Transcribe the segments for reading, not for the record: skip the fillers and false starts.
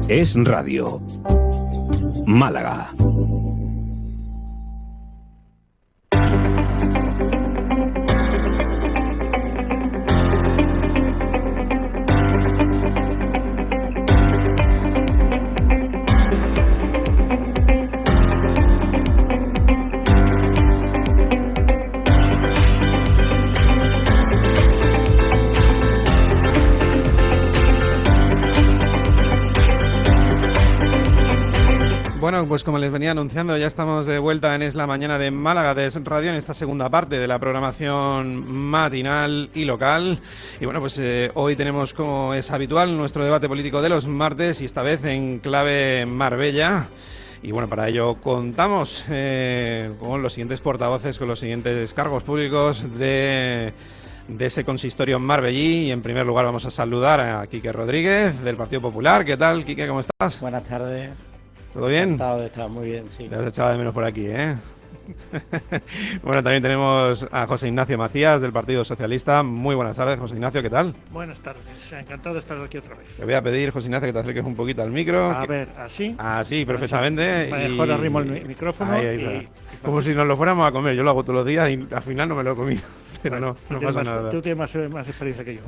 Es Radio. Málaga. Bueno, pues como les venía anunciando, ya estamos de vuelta en Es la Mañana de Málaga de Es Radio, en esta segunda parte de la programación matinal y local. Y bueno, pues hoy tenemos, como es habitual, nuestro debate político de los martes, y esta vez en clave Marbella. Y bueno, para ello contamos con los siguientes portavoces, con los siguientes cargos públicos de ese consistorio marbellí. Y en primer lugar vamos a saludar a Quique Rodríguez, del Partido Popular. ¿Qué tal, Quique? ¿Cómo estás? Buenas tardes. ¿Todo bien? Encantado de estar, muy bien, sí. Te has echado de menos por aquí, ¿eh? Bueno, también tenemos a José Ignacio Macías, del Partido Socialista. Muy buenas tardes, José Ignacio, ¿qué tal? Buenas tardes, encantado de estar aquí otra vez. Te voy a pedir, José Ignacio, que te acerques un poquito al micro. A ver, ¿así? Así, perfectamente. Mejor arrimo el micrófono. Ahí como si nos lo fuéramos a comer. Yo lo hago todos los días y al final no me lo he comido. Pero bueno, no pasa nada. Tú tienes más experiencia que yo.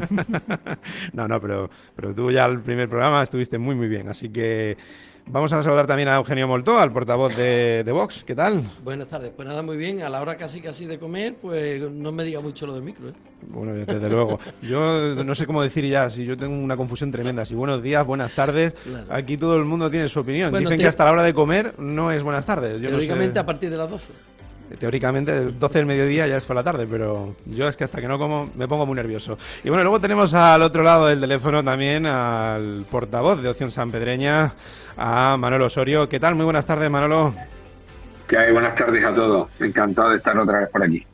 No, pero tú ya el primer programa estuviste muy, muy bien. Así que vamos a saludar también a Eugenio Moltó, al portavoz de Vox. ¿Qué tal? Buenas tardes. Pues nada, muy bien. A la hora casi de comer, pues no me diga mucho lo del micro, ¿eh? Bueno, desde luego. Yo no sé cómo decir ya, si yo tengo una confusión tremenda. Si buenos días, buenas tardes, claro. Aquí todo el mundo tiene su opinión. Bueno, dicen que hasta la hora de comer no es buenas tardes. Yo teóricamente no sé. A partir de las 12. Teóricamente, 12 del mediodía ya es por la tarde, pero yo es que hasta que no como me pongo muy nervioso. Y bueno, luego tenemos al otro lado del teléfono también al portavoz de Opción Sanpedreña, a Manolo Osorio. ¿Qué tal? Muy buenas tardes, Manolo. ¿Qué hay? Buenas tardes a todos. Encantado de estar otra vez por aquí.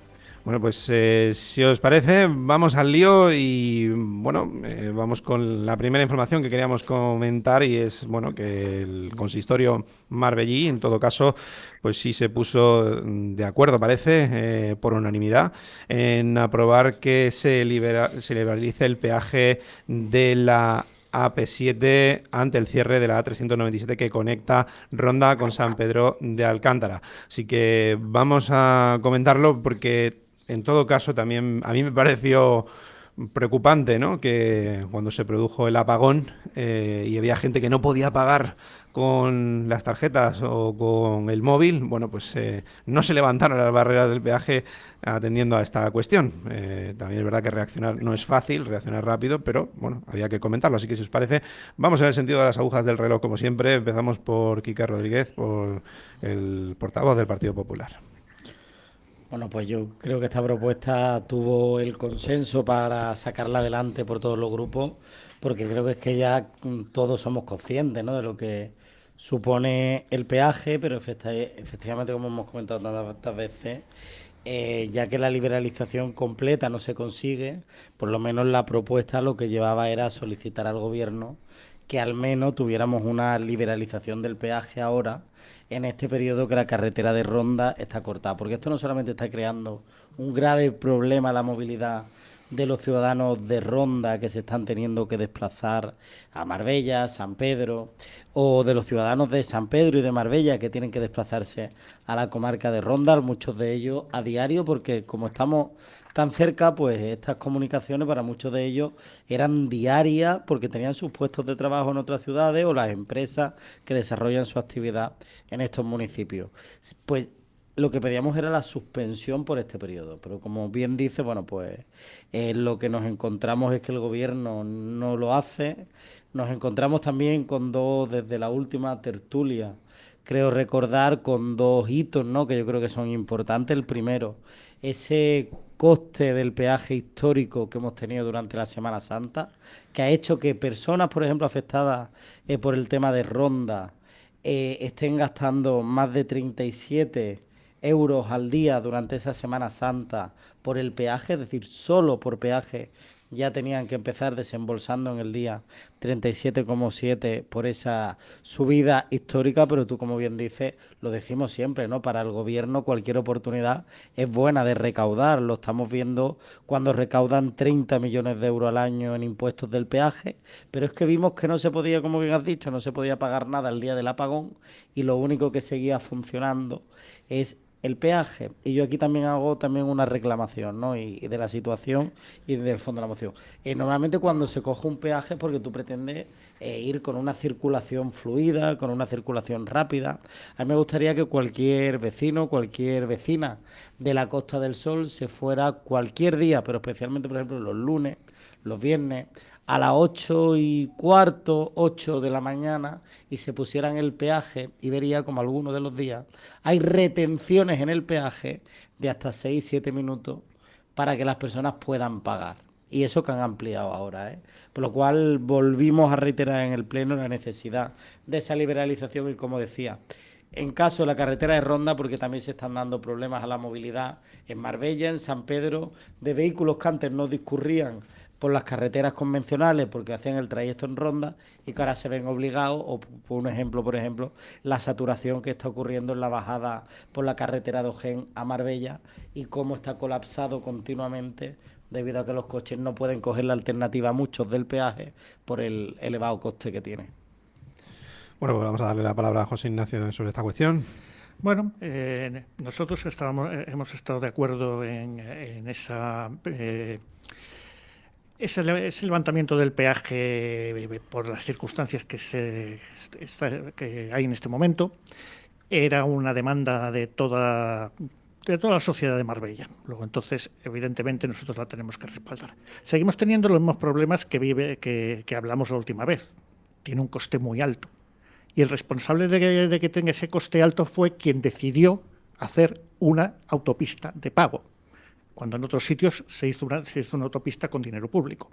Bueno, pues si os parece, vamos al lío y bueno, vamos con la primera información que queríamos comentar, y es bueno que el consistorio marbellí, en todo caso, pues sí se puso de acuerdo, parece, por unanimidad, en aprobar que se liberalice el peaje de la AP7 ante el cierre de la A397 que conecta Ronda con San Pedro de Alcántara. Así que vamos a comentarlo porque en todo caso también a mí me pareció preocupante, ¿no?, que cuando se produjo el apagón y había gente que no podía pagar con las tarjetas o con el móvil, bueno, pues no se levantaron las barreras del peaje atendiendo a esta cuestión. También es verdad que reaccionar no es fácil, reaccionar rápido, pero bueno, había que comentarlo. Así que si os parece, vamos en el sentido de las agujas del reloj, como siempre. Empezamos por Quique Rodríguez, por el portavoz del Partido Popular. Bueno, pues yo creo que esta propuesta tuvo el consenso para sacarla adelante por todos los grupos, porque creo que es que ya todos somos conscientes, ¿no?, de lo que supone el peaje, pero efectivamente, como hemos comentado tantas veces, ya que la liberalización completa no se consigue, por lo menos la propuesta lo que llevaba era solicitar al gobierno que al menos tuviéramos una liberalización del peaje ahora, en este periodo que la carretera de Ronda está cortada, porque esto no solamente está creando un grave problema a la movilidad de los ciudadanos de Ronda que se están teniendo que desplazar a Marbella, San Pedro, o de los ciudadanos de San Pedro y de Marbella que tienen que desplazarse a la comarca de Ronda, muchos de ellos a diario, porque como estamos tan cerca, pues estas comunicaciones para muchos de ellos eran diarias porque tenían sus puestos de trabajo en otras ciudades o las empresas que desarrollan su actividad en estos municipios. Pues lo que pedíamos era la suspensión por este periodo, pero como bien dice, bueno, pues lo que nos encontramos es que el gobierno no lo hace. Nos encontramos también con desde la última tertulia, creo recordar, con dos hitos, ¿no?, que yo creo que son importantes. El primero, ese coste del peaje histórico que hemos tenido durante la Semana Santa, que ha hecho que personas, por ejemplo, afectadas por el tema de Ronda, estén gastando más de 37 euros al día durante esa Semana Santa por el peaje, es decir, solo por peaje ya tenían que empezar desembolsando en el día 37,7 por esa subida histórica, pero tú, como bien dices, lo decimos siempre, ¿no? Para el gobierno cualquier oportunidad es buena de recaudar. Lo estamos viendo cuando recaudan 30 millones de euros al año en impuestos del peaje, pero es que vimos que no se podía, como bien has dicho, no se podía pagar nada el día del apagón y lo único que seguía funcionando es el peaje. Y yo aquí también hago una reclamación, ¿no? Y de la situación y del fondo de la moción. Normalmente cuando se coge un peaje es porque tú pretendes ir con una circulación fluida, con una circulación rápida. A mí me gustaría que cualquier vecino, cualquier vecina de la Costa del Sol se fuera cualquier día, pero especialmente, por ejemplo, los lunes, los viernes, a las 8:15, 8 de la mañana, y se pusieran el peaje, y vería como algunos de los días hay retenciones en el peaje de hasta 6-7 minutos para que las personas puedan pagar. Y eso que han ampliado ahora, ¿eh? Por lo cual volvimos a reiterar en el Pleno la necesidad de esa liberalización y, como decía, en caso de la carretera de Ronda, porque también se están dando problemas a la movilidad en Marbella, en San Pedro, de vehículos que antes no discurrían por las carreteras convencionales porque hacían el trayecto en Ronda y que ahora se ven obligados, o por ejemplo, la saturación que está ocurriendo en la bajada por la carretera de Ojén a Marbella y cómo está colapsado continuamente debido a que los coches no pueden coger la alternativa a muchos del peaje por el elevado coste que tiene. Bueno, pues vamos a darle la palabra a José Ignacio sobre esta cuestión. Bueno, nosotros hemos estado de acuerdo en ese levantamiento del peaje por las circunstancias que hay en este momento. Era una demanda de toda la sociedad de Marbella. Luego, entonces, evidentemente, nosotros la tenemos que respaldar. Seguimos teniendo los mismos problemas que hablamos la última vez. Tiene un coste muy alto. Y el responsable de que tenga ese coste alto fue quien decidió hacer una autopista de pago, cuando en otros sitios se hizo una autopista con dinero público.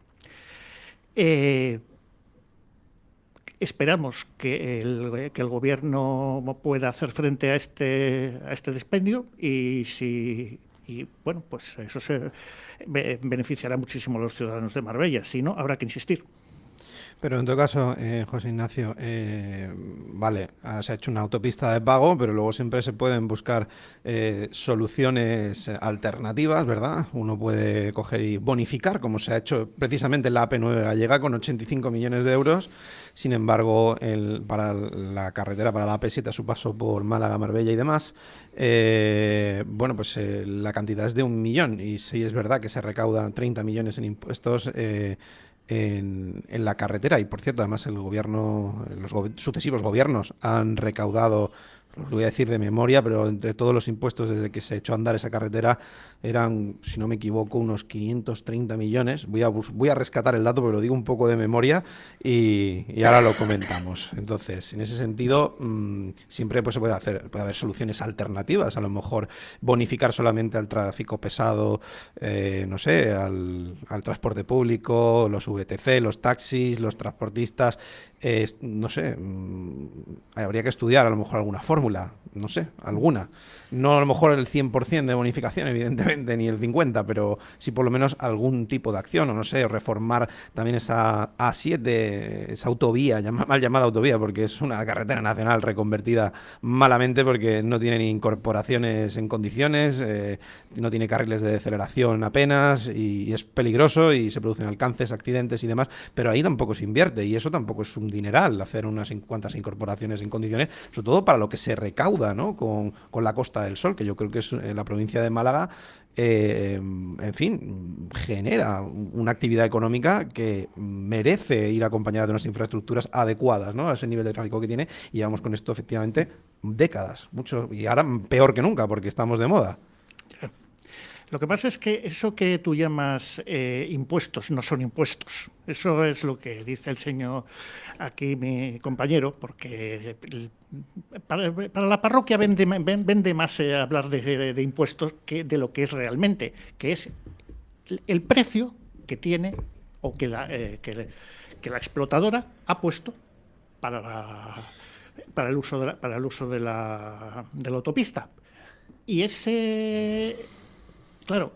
Esperamos que el gobierno pueda hacer frente a este dispendio y bueno, pues eso se beneficiará muchísimo a los ciudadanos de Marbella. Si no, habrá que insistir. Pero en todo caso, José Ignacio, vale, se ha hecho una autopista de pago, pero luego siempre se pueden buscar soluciones alternativas, ¿verdad? Uno puede coger y bonificar, como se ha hecho precisamente en la AP9 gallega, con 85 millones de euros. Sin embargo, para la carretera, para la AP7, a su paso por Málaga, Marbella y demás, bueno, pues la cantidad es de 1 millón. Y sí es verdad que se recaudan 30 millones en impuestos en la carretera. Y por cierto, además el gobierno, los sucesivos gobiernos han recaudado, os voy a decir de memoria, pero entre todos los impuestos desde que se echó a andar esa carretera eran, si no me equivoco, unos 530 millones. Voy a rescatar el dato, pero lo digo un poco de memoria y ahora lo comentamos. Entonces, en ese sentido, siempre pues, puede haber soluciones alternativas. A lo mejor bonificar solamente al tráfico pesado, no sé, al transporte público, los VTC, los taxis, los transportistas. No sé, habría que estudiar a lo mejor alguna fórmula, no sé, alguna. No a lo mejor el 100% de bonificación, evidentemente, ni el 50%, pero sí por lo menos algún tipo de acción, o no sé, reformar también esa A7, esa autovía, mal llamada autovía, porque es una carretera nacional reconvertida malamente porque no tiene ni incorporaciones en condiciones, no tiene carriles de deceleración apenas y es peligroso y se producen alcances, accidentes y demás, pero ahí tampoco se invierte y eso tampoco es un dineral, hacer unas cuantas incorporaciones en condiciones, sobre todo para lo que se recauda, ¿no? con la Costa del Sol, que yo creo que es la provincia de Málaga, en fin, genera una actividad económica que merece ir acompañada de unas infraestructuras adecuadas, ¿no? A ese nivel de tráfico que tiene, y llevamos con esto efectivamente décadas, mucho, y ahora peor que nunca porque estamos de moda. Lo que pasa es que eso que tú llamas impuestos no son impuestos. Eso es lo que dice el señor aquí, mi compañero, porque para la parroquia vende más hablar de impuestos que de lo que es realmente, que es el precio que tiene o que la explotadora ha puesto para el uso de la autopista. Y ese... Claro,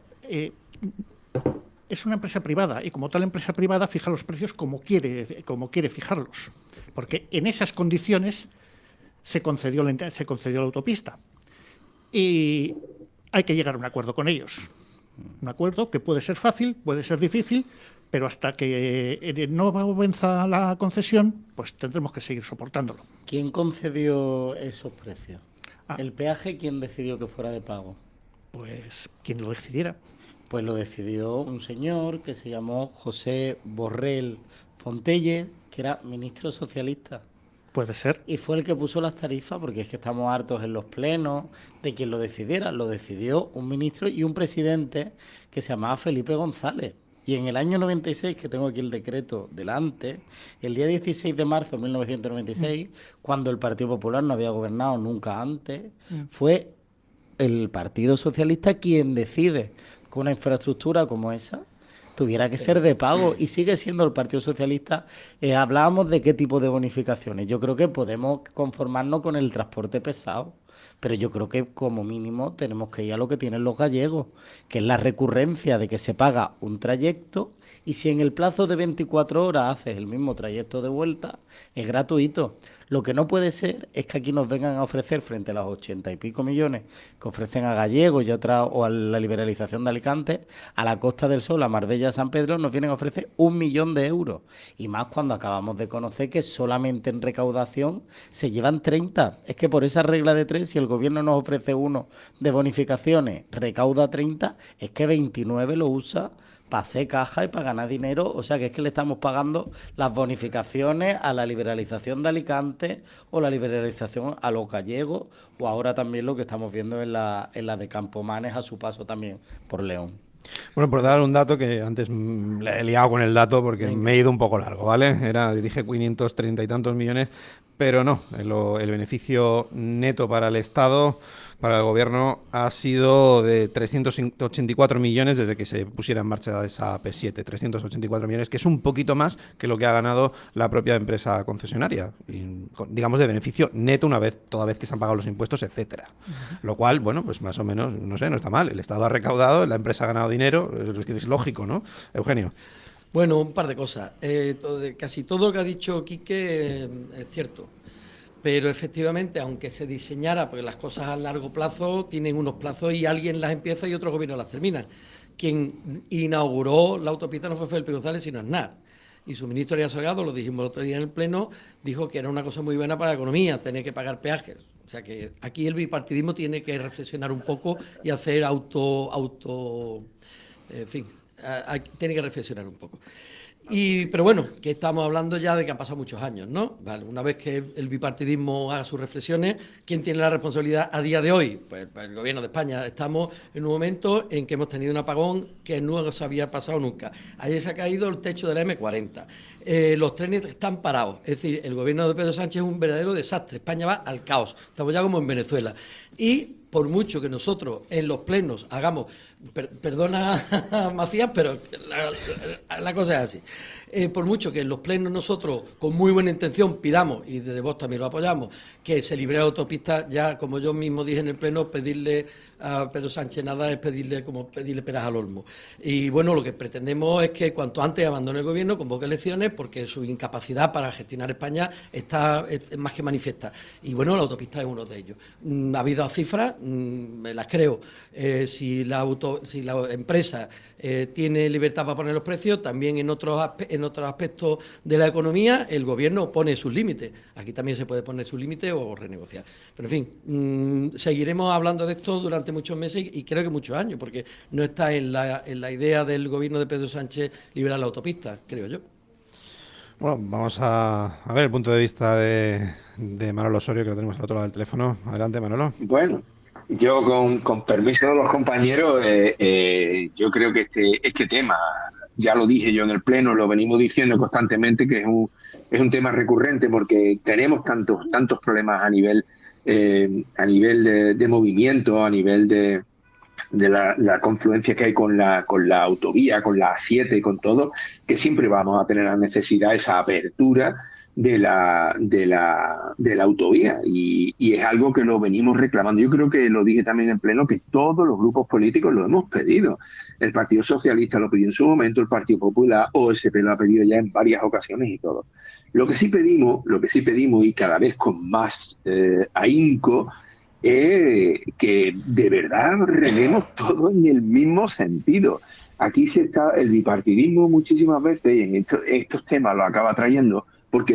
es una empresa privada y como tal empresa privada fija los precios como quiere fijarlos, porque en esas condiciones se concedió la autopista y hay que llegar a un acuerdo con ellos. Un acuerdo que puede ser fácil, puede ser difícil, pero hasta que no venza la concesión, pues tendremos que seguir soportándolo. ¿Quién concedió esos precios? ¿El peaje quién decidió que fuera de pago? Pues quien lo decidiera. Pues lo decidió un señor que se llamó José Borrell Fontelles, que era ministro socialista. Puede ser. Y fue el que puso las tarifas, porque es que estamos hartos en los plenos de quien lo decidiera. Lo decidió un ministro y un presidente que se llamaba Felipe González. Y en el año 96, que tengo aquí el decreto delante, el día 16 de marzo de 1996, cuando el Partido Popular no había gobernado nunca antes, fue el Partido Socialista quien decide que una infraestructura como esa tuviera que ser de pago, y sigue siendo el Partido Socialista. Hablábamos de qué tipo de bonificaciones. Yo creo que podemos conformarnos con el transporte pesado, pero yo creo que como mínimo tenemos que ir a lo que tienen los gallegos, que es la recurrencia de que se paga un trayecto y si en el plazo de 24 horas haces el mismo trayecto de vuelta, es gratuito. Lo que no puede ser es que aquí nos vengan a ofrecer, frente a los 80 y pico millones que ofrecen a Gallegos y o a la liberalización de Alicante, a la Costa del Sol, a Marbella, a San Pedro, nos vienen a ofrecer 1 millón de euros. Y más cuando acabamos de conocer que solamente en recaudación se llevan 30. Es que por esa regla de 3, si el gobierno nos ofrece uno de bonificaciones, recauda 30, es que 29 lo usa para hacer caja y para ganar dinero. O sea que es que le estamos pagando las bonificaciones a la liberalización de Alicante o la liberalización a los gallegos, o ahora también lo que estamos viendo en la de Campomanes a su paso también por León. Bueno, por dar un dato que antes le he liado con el dato porque me he ido un poco largo, ¿vale? Dije 530 y tantos millones, pero no, el beneficio neto para el Estado, para el Gobierno, ha sido de 384 millones desde que se pusiera en marcha esa P7, 384 millones, que es un poquito más que lo que ha ganado la propia empresa concesionaria, y, digamos, de beneficio neto toda vez que se han pagado los impuestos, etcétera. Lo cual, bueno, pues más o menos, no sé, no está mal. El Estado ha recaudado, la empresa ha ganado dinero, es lógico, ¿no? Eugenio. Bueno, un par de cosas. Casi todo lo que ha dicho Quique es cierto. Pero efectivamente, aunque se diseñara, porque las cosas a largo plazo tienen unos plazos y alguien las empieza y otro gobierno las termina. Quien inauguró la autopista no fue Felipe González, sino Aznar. Y su ministro Arias Salgado, lo dijimos el otro día en el Pleno, dijo que era una cosa muy buena para la economía, tener que pagar peajes. O sea que aquí el bipartidismo tiene que reflexionar un poco y hacer en fin, tiene que reflexionar un poco. Pero bueno, que estamos hablando ya de que han pasado muchos años, ¿no? Vale, una vez que el bipartidismo haga sus reflexiones, ¿quién tiene la responsabilidad a día de hoy? Pues el Gobierno de España. Estamos en un momento en que hemos tenido un apagón que no se había pasado nunca. Ayer se ha caído el techo de la M40. Los trenes están parados. Es decir, el Gobierno de Pedro Sánchez es un verdadero desastre. España va al caos. Estamos ya como en Venezuela. Y por mucho que nosotros en los plenos hagamos, perdona Macías, pero la cosa es así, por mucho que en los plenos nosotros con muy buena intención pidamos, y desde Vox también lo apoyamos, que se libere la autopista, ya como yo mismo dije en el pleno, pedirle a Pedro Sánchez nada es pedirle peras al olmo. Y bueno, lo que pretendemos es que cuanto antes abandone el gobierno, convoque elecciones, porque su incapacidad para gestionar España es más que manifiesta. Y bueno, la autopista es uno de ellos. Ha habido cifras, me las creo. Si la empresa tiene libertad para poner los precios, también en otros aspectos de la economía el gobierno pone sus límites. Aquí también se puede poner sus límites o renegociar. Pero en fin, seguiremos hablando de esto durante muchos meses y creo que muchos años, porque no está en la idea del gobierno de Pedro Sánchez liberar la autopista, creo yo. Bueno, vamos a ver el punto de vista de Manolo Osorio, que lo tenemos al otro lado del teléfono. Adelante, Manolo. Bueno, yo con permiso de los compañeros, yo creo que este tema, ya lo dije yo en el Pleno, lo venimos diciendo constantemente, que es un tema recurrente, porque tenemos tantos problemas a nivel de movimiento, a nivel de la confluencia que hay con la autovía, con la A7 y con todo, que siempre vamos a tener la necesidad, esa apertura de la autovía y es algo que lo venimos reclamando. Yo creo que lo dije también en pleno, que todos los grupos políticos lo hemos pedido. El Partido Socialista lo pidió en su momento, el Partido Popular, OSP lo ha pedido ya en varias ocasiones y todo. Lo que sí pedimos y cada vez con más ahínco, que de verdad rememos todo en el mismo sentido. Aquí el bipartidismo muchísimas veces, y en estos temas lo acaba trayendo, porque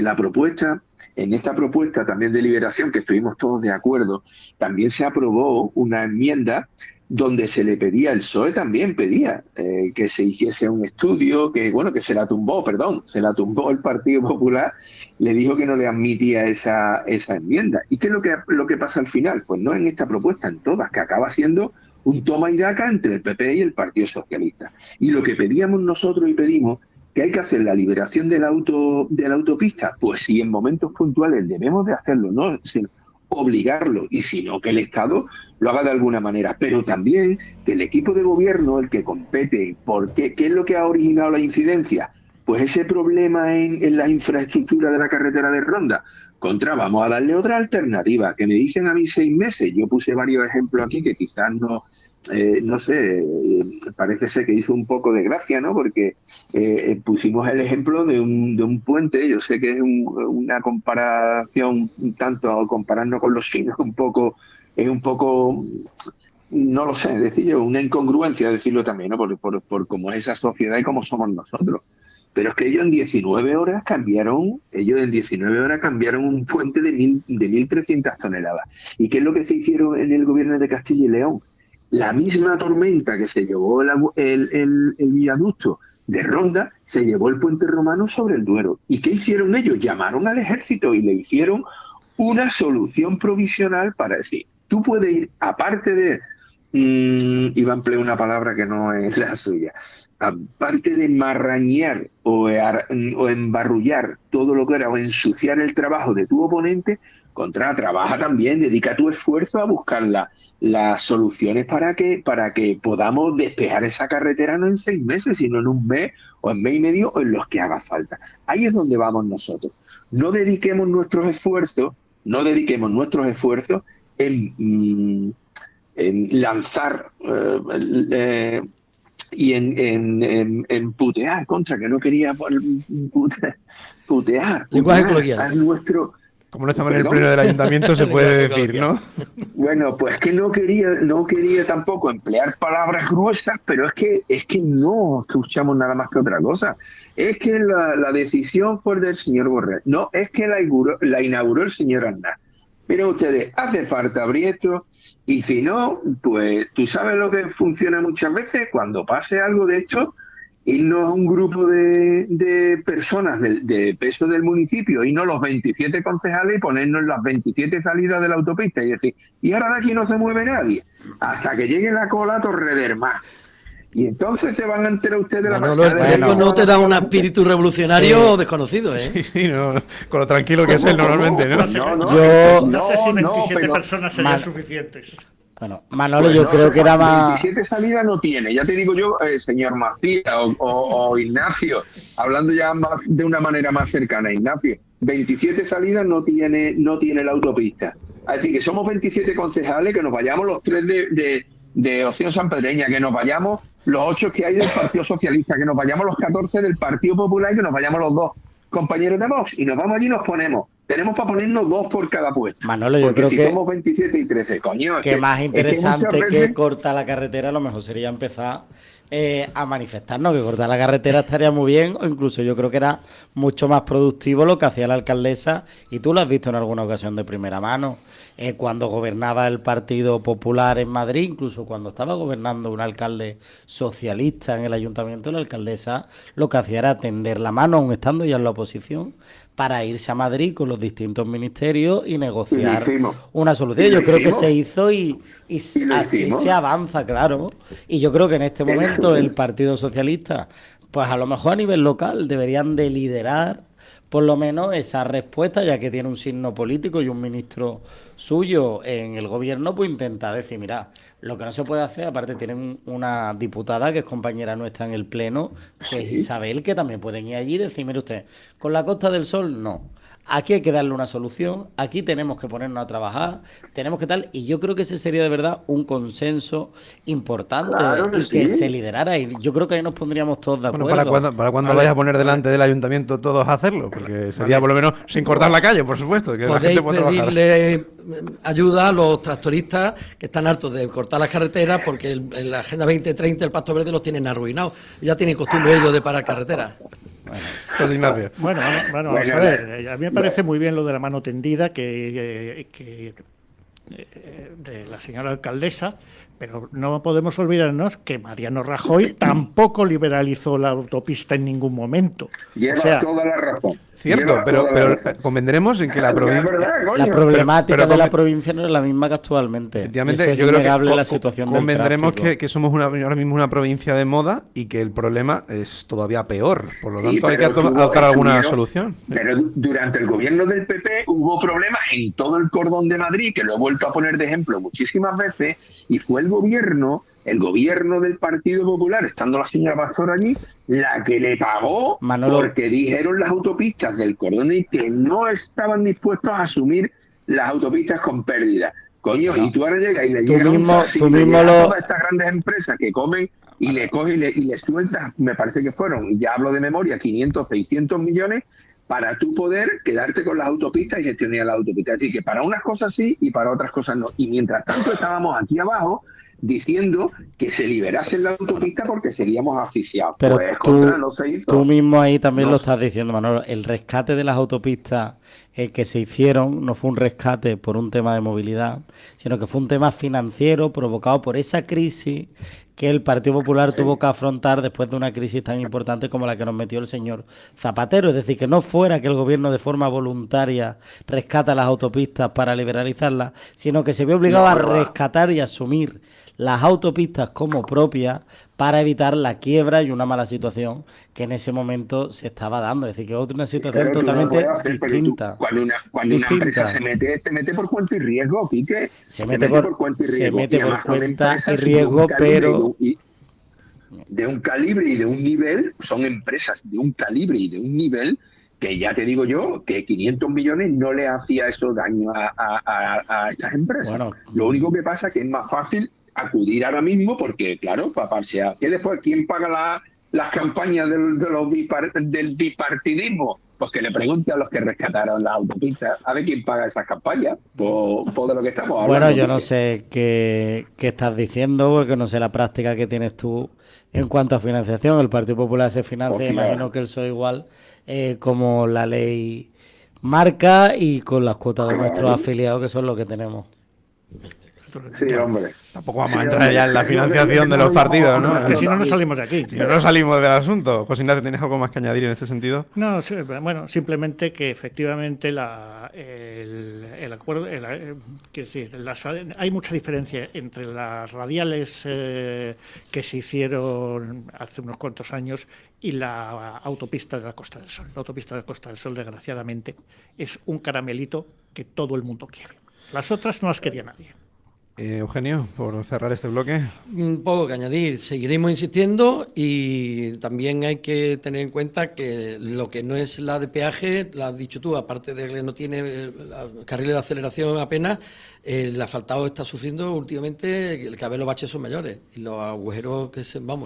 en esta propuesta también de liberación, que estuvimos todos de acuerdo, también se aprobó una enmienda donde se le pedía, el PSOE también pedía que se hiciese un estudio, que se la tumbó el Partido Popular, le dijo que no le admitía esa enmienda. ¿Y qué es lo que pasa al final? Pues no en esta propuesta, en todas, que acaba siendo un toma y daca entre el PP y el Partido Socialista. Y lo que pedíamos nosotros y pedimos, que hay que hacer la liberación de la autopista, pues sí, en momentos puntuales debemos de hacerlo, no obligarlo, y si no, que el Estado lo haga de alguna manera, pero también que el equipo de gobierno, el que compete, ¿qué es lo que ha originado la incidencia? Pues ese problema en la infraestructura de la carretera de Ronda. Vamos a darle otra alternativa, que me dicen a mí 6 meses. Yo puse varios ejemplos aquí que quizás no sé, parece ser que hizo un poco de gracia, ¿no? Porque pusimos el ejemplo de un puente. Yo sé que es una comparación, un tanto compararnos con los chinos, es un poco, no lo sé, decir yo, una incongruencia decirlo también, ¿no? Por cómo es esa sociedad y cómo somos nosotros. Pero es que ellos en 19 horas cambiaron un puente de 1.300 toneladas. ¿Y qué es lo que se hicieron en el gobierno de Castilla y León? La misma tormenta que se llevó el viaducto de Ronda, se llevó el puente romano sobre el Duero. ¿Y qué hicieron ellos? Llamaron al ejército y le hicieron una solución provisional para decir, tú puedes ir, aparte de, iba a emplear una palabra que no es la suya, aparte de marrañar o embarrullar todo lo que era, o ensuciar el trabajo de tu oponente, trabaja también, dedica tu esfuerzo a buscar las soluciones para que podamos despejar esa carretera no en 6 meses, sino en 1 mes o en mes y medio o en los que haga falta. Ahí es donde vamos nosotros. No dediquemos nuestros esfuerzos en lanzar y en putear que no quería putear. Lenguaje coloquial. Como no estamos en el pleno del ayuntamiento, se puede decir, ¿no? Bueno, pues que no quería tampoco emplear palabras gruesas, pero es que no escuchamos nada más que otra cosa. Es que la decisión fue del señor Borrell. No, es que la inauguró el señor Aznar. Miren ustedes, hace falta Brieto, y si no, pues tú sabes lo que funciona muchas veces, cuando pase algo de hecho, irnos a un grupo de personas de peso del municipio, irnos los 27 concejales y ponernos las 27 salidas de la autopista y decir, y ahora de aquí no se mueve nadie, hasta que llegue la cola a Torredermar. Y entonces se van a enterar ustedes de la pasada. No te da un espíritu revolucionario desconocido, ¿eh? Sí, no, con lo tranquilo que es él normalmente, ¿no? No sé si 27 personas serían suficientes. Bueno, Manolo, yo creo que era más... 27 salidas no tiene, ya te digo yo, señor Macías o Ignacio, hablando ya más de una manera más cercana, Ignacio, 27 salidas no tiene la autopista. Así que somos 27 concejales, que nos vayamos los 3 de Opción Sanpedreña, que nos vayamos los 8 que hay del Partido Socialista, que nos vayamos los 14 del Partido Popular y que nos vayamos los 2 compañeros de Vox, y nos vamos allí y nos ponemos. Tenemos para ponernos 2 por cada puesto. Manolo, yo creo si que somos 27 y 13, coño. Que más interesante que cortar la carretera, a lo mejor sería empezar a manifestarnos, que cortar la carretera estaría muy bien, o incluso yo creo que era mucho más productivo lo que hacía la alcaldesa, y tú lo has visto en alguna ocasión de primera mano, cuando gobernaba el Partido Popular en Madrid, incluso cuando estaba gobernando un alcalde socialista en el ayuntamiento, la alcaldesa lo que hacía era tender la mano, aun estando ya en la oposición, para irse a Madrid con los distintos ministerios y negociar una solución. Yo creo que se hizo y así se avanza, claro. Y yo creo que en este momento el Partido Socialista, pues a lo mejor a nivel local, deberían de liderar por lo menos esa respuesta, ya que tiene un signo político y un ministro suyo en el gobierno, pues intenta decir, mira, lo que no se puede hacer, aparte tienen una diputada que es compañera nuestra en el Pleno, que es Isabel, que también pueden ir allí y decir, mire usted, con la Costa del Sol no, aquí hay que darle una solución, aquí tenemos que ponernos a trabajar, tenemos que tal, y yo creo que ese sería de verdad un consenso importante Claro que y que sí. se liderara, y yo creo que ahí nos pondríamos todos de acuerdo. Bueno, ¿para cuándo vayas a poner delante del ayuntamiento todos a hacerlo? Porque sería por lo menos sin cortar la calle, por supuesto, que la Podéis gente pueda trabajar. pedirle ayuda a los tractoristas que están hartos de cortar las carreteras porque en la Agenda 2030 el Pacto Verde los tienen arruinados. Ya tienen costumbre ellos de parar carreteras. José Ignacio. Bueno, vamos Bueno, a ver. A mí me parece muy bien lo de la mano tendida de la señora alcaldesa, pero no podemos olvidarnos que Mariano Rajoy tampoco liberalizó la autopista en ningún momento. Lleva O sea, toda la razón. Cierto, Lleva pero, toda la pero razón. convendremos en que la Porque es provincia... verdad, coño. La problemática pero de la conven- provincia no es la misma que actualmente. Efectivamente, Eso es yo creo que innegable la situación del convendremos tráfico. que somos ahora mismo una provincia de moda y que el problema es todavía peor. Por lo Sí, tanto, hay que pero adoptar alguna estuvieron- solución. Pero durante el gobierno del PP hubo problemas en todo el cordón de Madrid, que lo he vuelto a poner de ejemplo muchísimas veces, y fue el gobierno del Partido Popular, estando la señora Pastor allí, la que le pagó Manolo. porque dijeron las autopistas del cordón y que no estaban dispuestos a asumir las autopistas con pérdida. Coño, y tú ahora llegas y le Tú llegas mismo- un tú le mismo llegas a lo- todas estas grandes empresas que comen y le coges y le sueltas, me parece que fueron, y ya hablo de memoria, 500, 600 millones para tú poder quedarte con las autopistas y gestionar las autopistas. Así que para unas cosas sí y para otras cosas no. Y mientras tanto estábamos aquí abajo diciendo que se liberase la autopista porque seríamos asfixiados. Pero Pues contra no se hizo. tú mismo ahí también No lo se- estás diciendo, Manolo. El rescate de las autopistas que se hicieron no fue un rescate por un tema de movilidad, sino que fue un tema financiero provocado por esa crisis que el Partido Popular tuvo que afrontar después de una crisis tan importante como la que nos metió el señor Zapatero. Es decir, que no fuera que el gobierno de forma voluntaria rescata las autopistas para liberalizarlas, sino que se vio obligado a rescatar y asumir las autopistas como propias para evitar la quiebra y una mala situación que en ese momento se estaba dando. Es decir, que otra situación Pero tú no totalmente puedes hacer, pero tú, distinta. cuando una empresa se mete por cuenta y riesgo, Quique. Se mete por cuenta y se riesgo. mete Y por además son cuenta y empresas de riesgo, un calibre pero de un calibre y de un nivel, son empresas de un calibre y de un nivel que ya te digo yo que 500 millones no le hacía eso daño a estas empresas. Bueno. Lo único que pasa es que es más fácil acudir ahora mismo porque, claro, para parsear. ¿Qué después? ¿Quién paga las campañas del bipartidismo? Pues que le pregunte a los que rescataron las autopistas a ver quién paga esas campañas por de lo que estamos hablando. bueno, yo no porque- sé qué estás diciendo, porque no sé la práctica que tienes tú en cuanto a financiación. El Partido Popular se financia, Pues claro. imagino que el PSOE igual, como la ley marca y con las cuotas de nuestros afiliados, que son lo que tenemos. Sí, hombre. Tampoco vamos a entrar ya en la financiación de los partidos, ¿no? es que si no, no salimos de aquí. Si no salimos del asunto. José Ignacio, ¿tienes algo más que añadir en este sentido? No, sí, bueno, simplemente que efectivamente el acuerdo, que sí, hay mucha diferencia entre las radiales que se hicieron hace unos cuantos años y la autopista de la Costa del Sol. La autopista de la Costa del Sol, desgraciadamente, es un caramelito que todo el mundo quiere. Las otras no las quería nadie. Eugenio, por cerrar este bloque. Un poco que añadir, seguiremos insistiendo y también hay que tener en cuenta que lo que no es la de peaje, lo has dicho tú, aparte de que no tiene carriles de aceleración apenas, el asfaltado está sufriendo últimamente, cada vez los baches son mayores y los agujeros,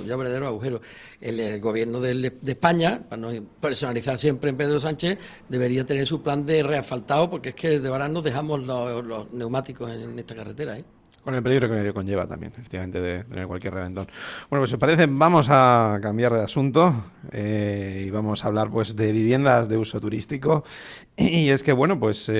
ya verdaderos agujeros. El gobierno de España, para no personalizar siempre en Pedro Sánchez, debería tener su plan de reasfaltado porque es que de verdad nos dejamos los neumáticos en esta carretera, ¿eh? Con el peligro que ello conlleva también, efectivamente, de tener cualquier reventón. Bueno, pues si os parece, vamos a cambiar de asunto y vamos a hablar pues de viviendas de uso turístico. Y es que, bueno, pues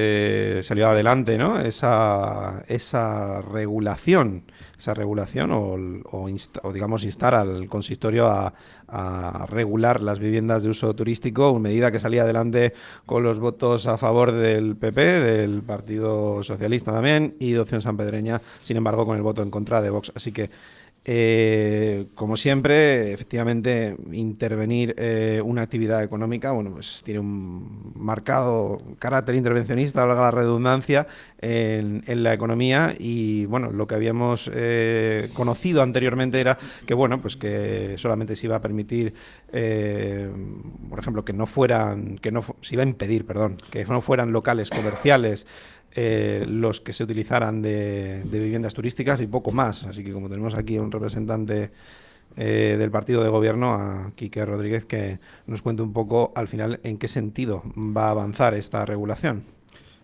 salió adelante, ¿no? Esa regulación o digamos instar al consistorio a regular las viviendas de uso turístico, una medida que salía adelante con los votos a favor del PP, del Partido Socialista también y de Opción Sanpedreña, sin embargo con el voto en contra de Vox. Así que Como siempre, efectivamente, intervenir una actividad económica, bueno, pues tiene un marcado carácter intervencionista, valga la redundancia, en la economía. Y bueno, lo que habíamos conocido anteriormente era que, bueno, pues que solamente se iba a permitir, por ejemplo, se iba a impedir, perdón, que no fueran locales comerciales los que se utilizaran de viviendas turísticas y poco más. Así que como tenemos aquí a un representante del partido de gobierno, a Quique Rodríguez, que nos cuente un poco al final en qué sentido va a avanzar esta regulación.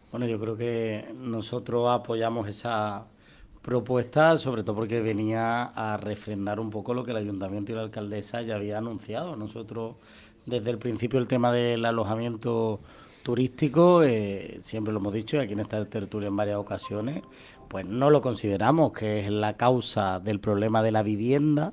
Bueno, yo creo que nosotros apoyamos esa propuesta, sobre todo porque venía a refrendar un poco lo que el ayuntamiento y la alcaldesa ya había anunciado. Nosotros, desde el principio, el tema del alojamiento turístico, siempre lo hemos dicho, y aquí en esta tertulia en varias ocasiones, pues no lo consideramos que es la causa del problema de la vivienda,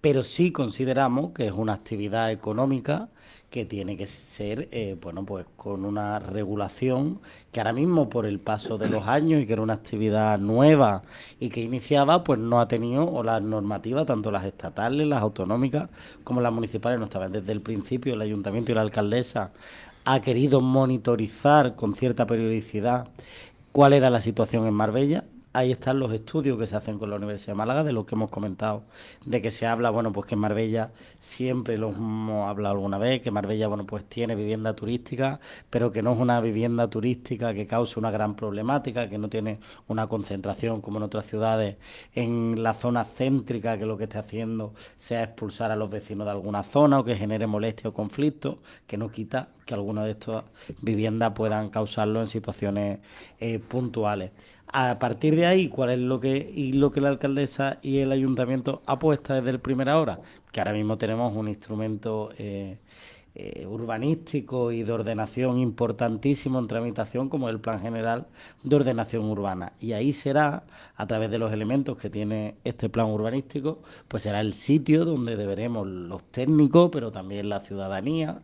pero sí consideramos que es una actividad económica que tiene que ser, bueno, pues con una regulación que ahora mismo, por el paso de los años y que era una actividad nueva y que iniciaba, pues no ha tenido, o las normativas, tanto las estatales, las autonómicas, como las municipales, no estaban. Desde el principio el ayuntamiento y la alcaldesa ha querido monitorizar con cierta periodicidad cuál era la situación en Marbella. Ahí están los estudios que se hacen con la Universidad de Málaga, de lo que hemos comentado, de que se habla, bueno, pues que en Marbella, siempre lo hemos hablado alguna vez, que Marbella, bueno, pues tiene vivienda turística, pero que no es una vivienda turística que cause una gran problemática, que no tiene una concentración como en otras ciudades en la zona céntrica, que lo que esté haciendo sea expulsar a los vecinos de alguna zona o que genere molestia o conflicto, que no quita que alguna de estas viviendas puedan causarlo en situaciones puntuales. A partir de ahí, ¿cuál es lo que la alcaldesa y el ayuntamiento apuesta desde la primera hora? Que ahora mismo tenemos un instrumento urbanístico y de ordenación importantísimo en tramitación, como el Plan General de Ordenación Urbana. Y ahí será, a través de los elementos que tiene este plan urbanístico, pues será el sitio donde deberemos los técnicos, pero también la ciudadanía,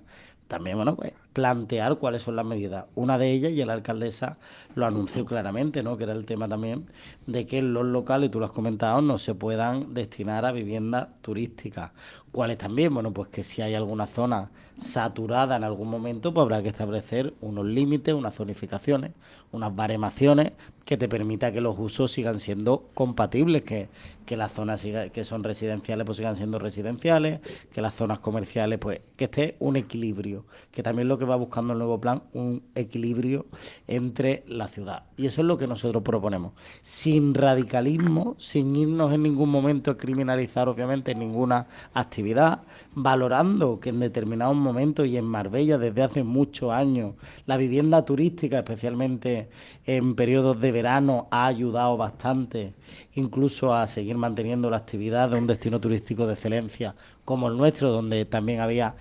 también, bueno, pues plantear cuáles son las medidas. Una de ellas, y la alcaldesa lo anunció claramente, ¿no?, que era el tema también de que los locales, tú lo has comentado, no se puedan destinar a viviendas turísticas. ¿Cuáles también? Bueno, pues que si hay alguna zona saturada en algún momento, pues habrá que establecer unos límites, unas zonificaciones, unas baremaciones que te permita que los usos sigan siendo compatibles, que las zonas que son residenciales pues sigan siendo residenciales, que las zonas comerciales, pues que esté un equilibrio, que también lo que va buscando el nuevo plan, un equilibrio entre la ciudad. Y eso es lo que nosotros proponemos, sin radicalismo, sin irnos en ningún momento a criminalizar, obviamente, ninguna actividad, valorando que en determinados momentos, y en Marbella desde hace muchos años, la vivienda turística, especialmente en periodos de verano, ha ayudado bastante, incluso a seguir manteniendo la actividad de un destino turístico de excelencia como el nuestro, donde también había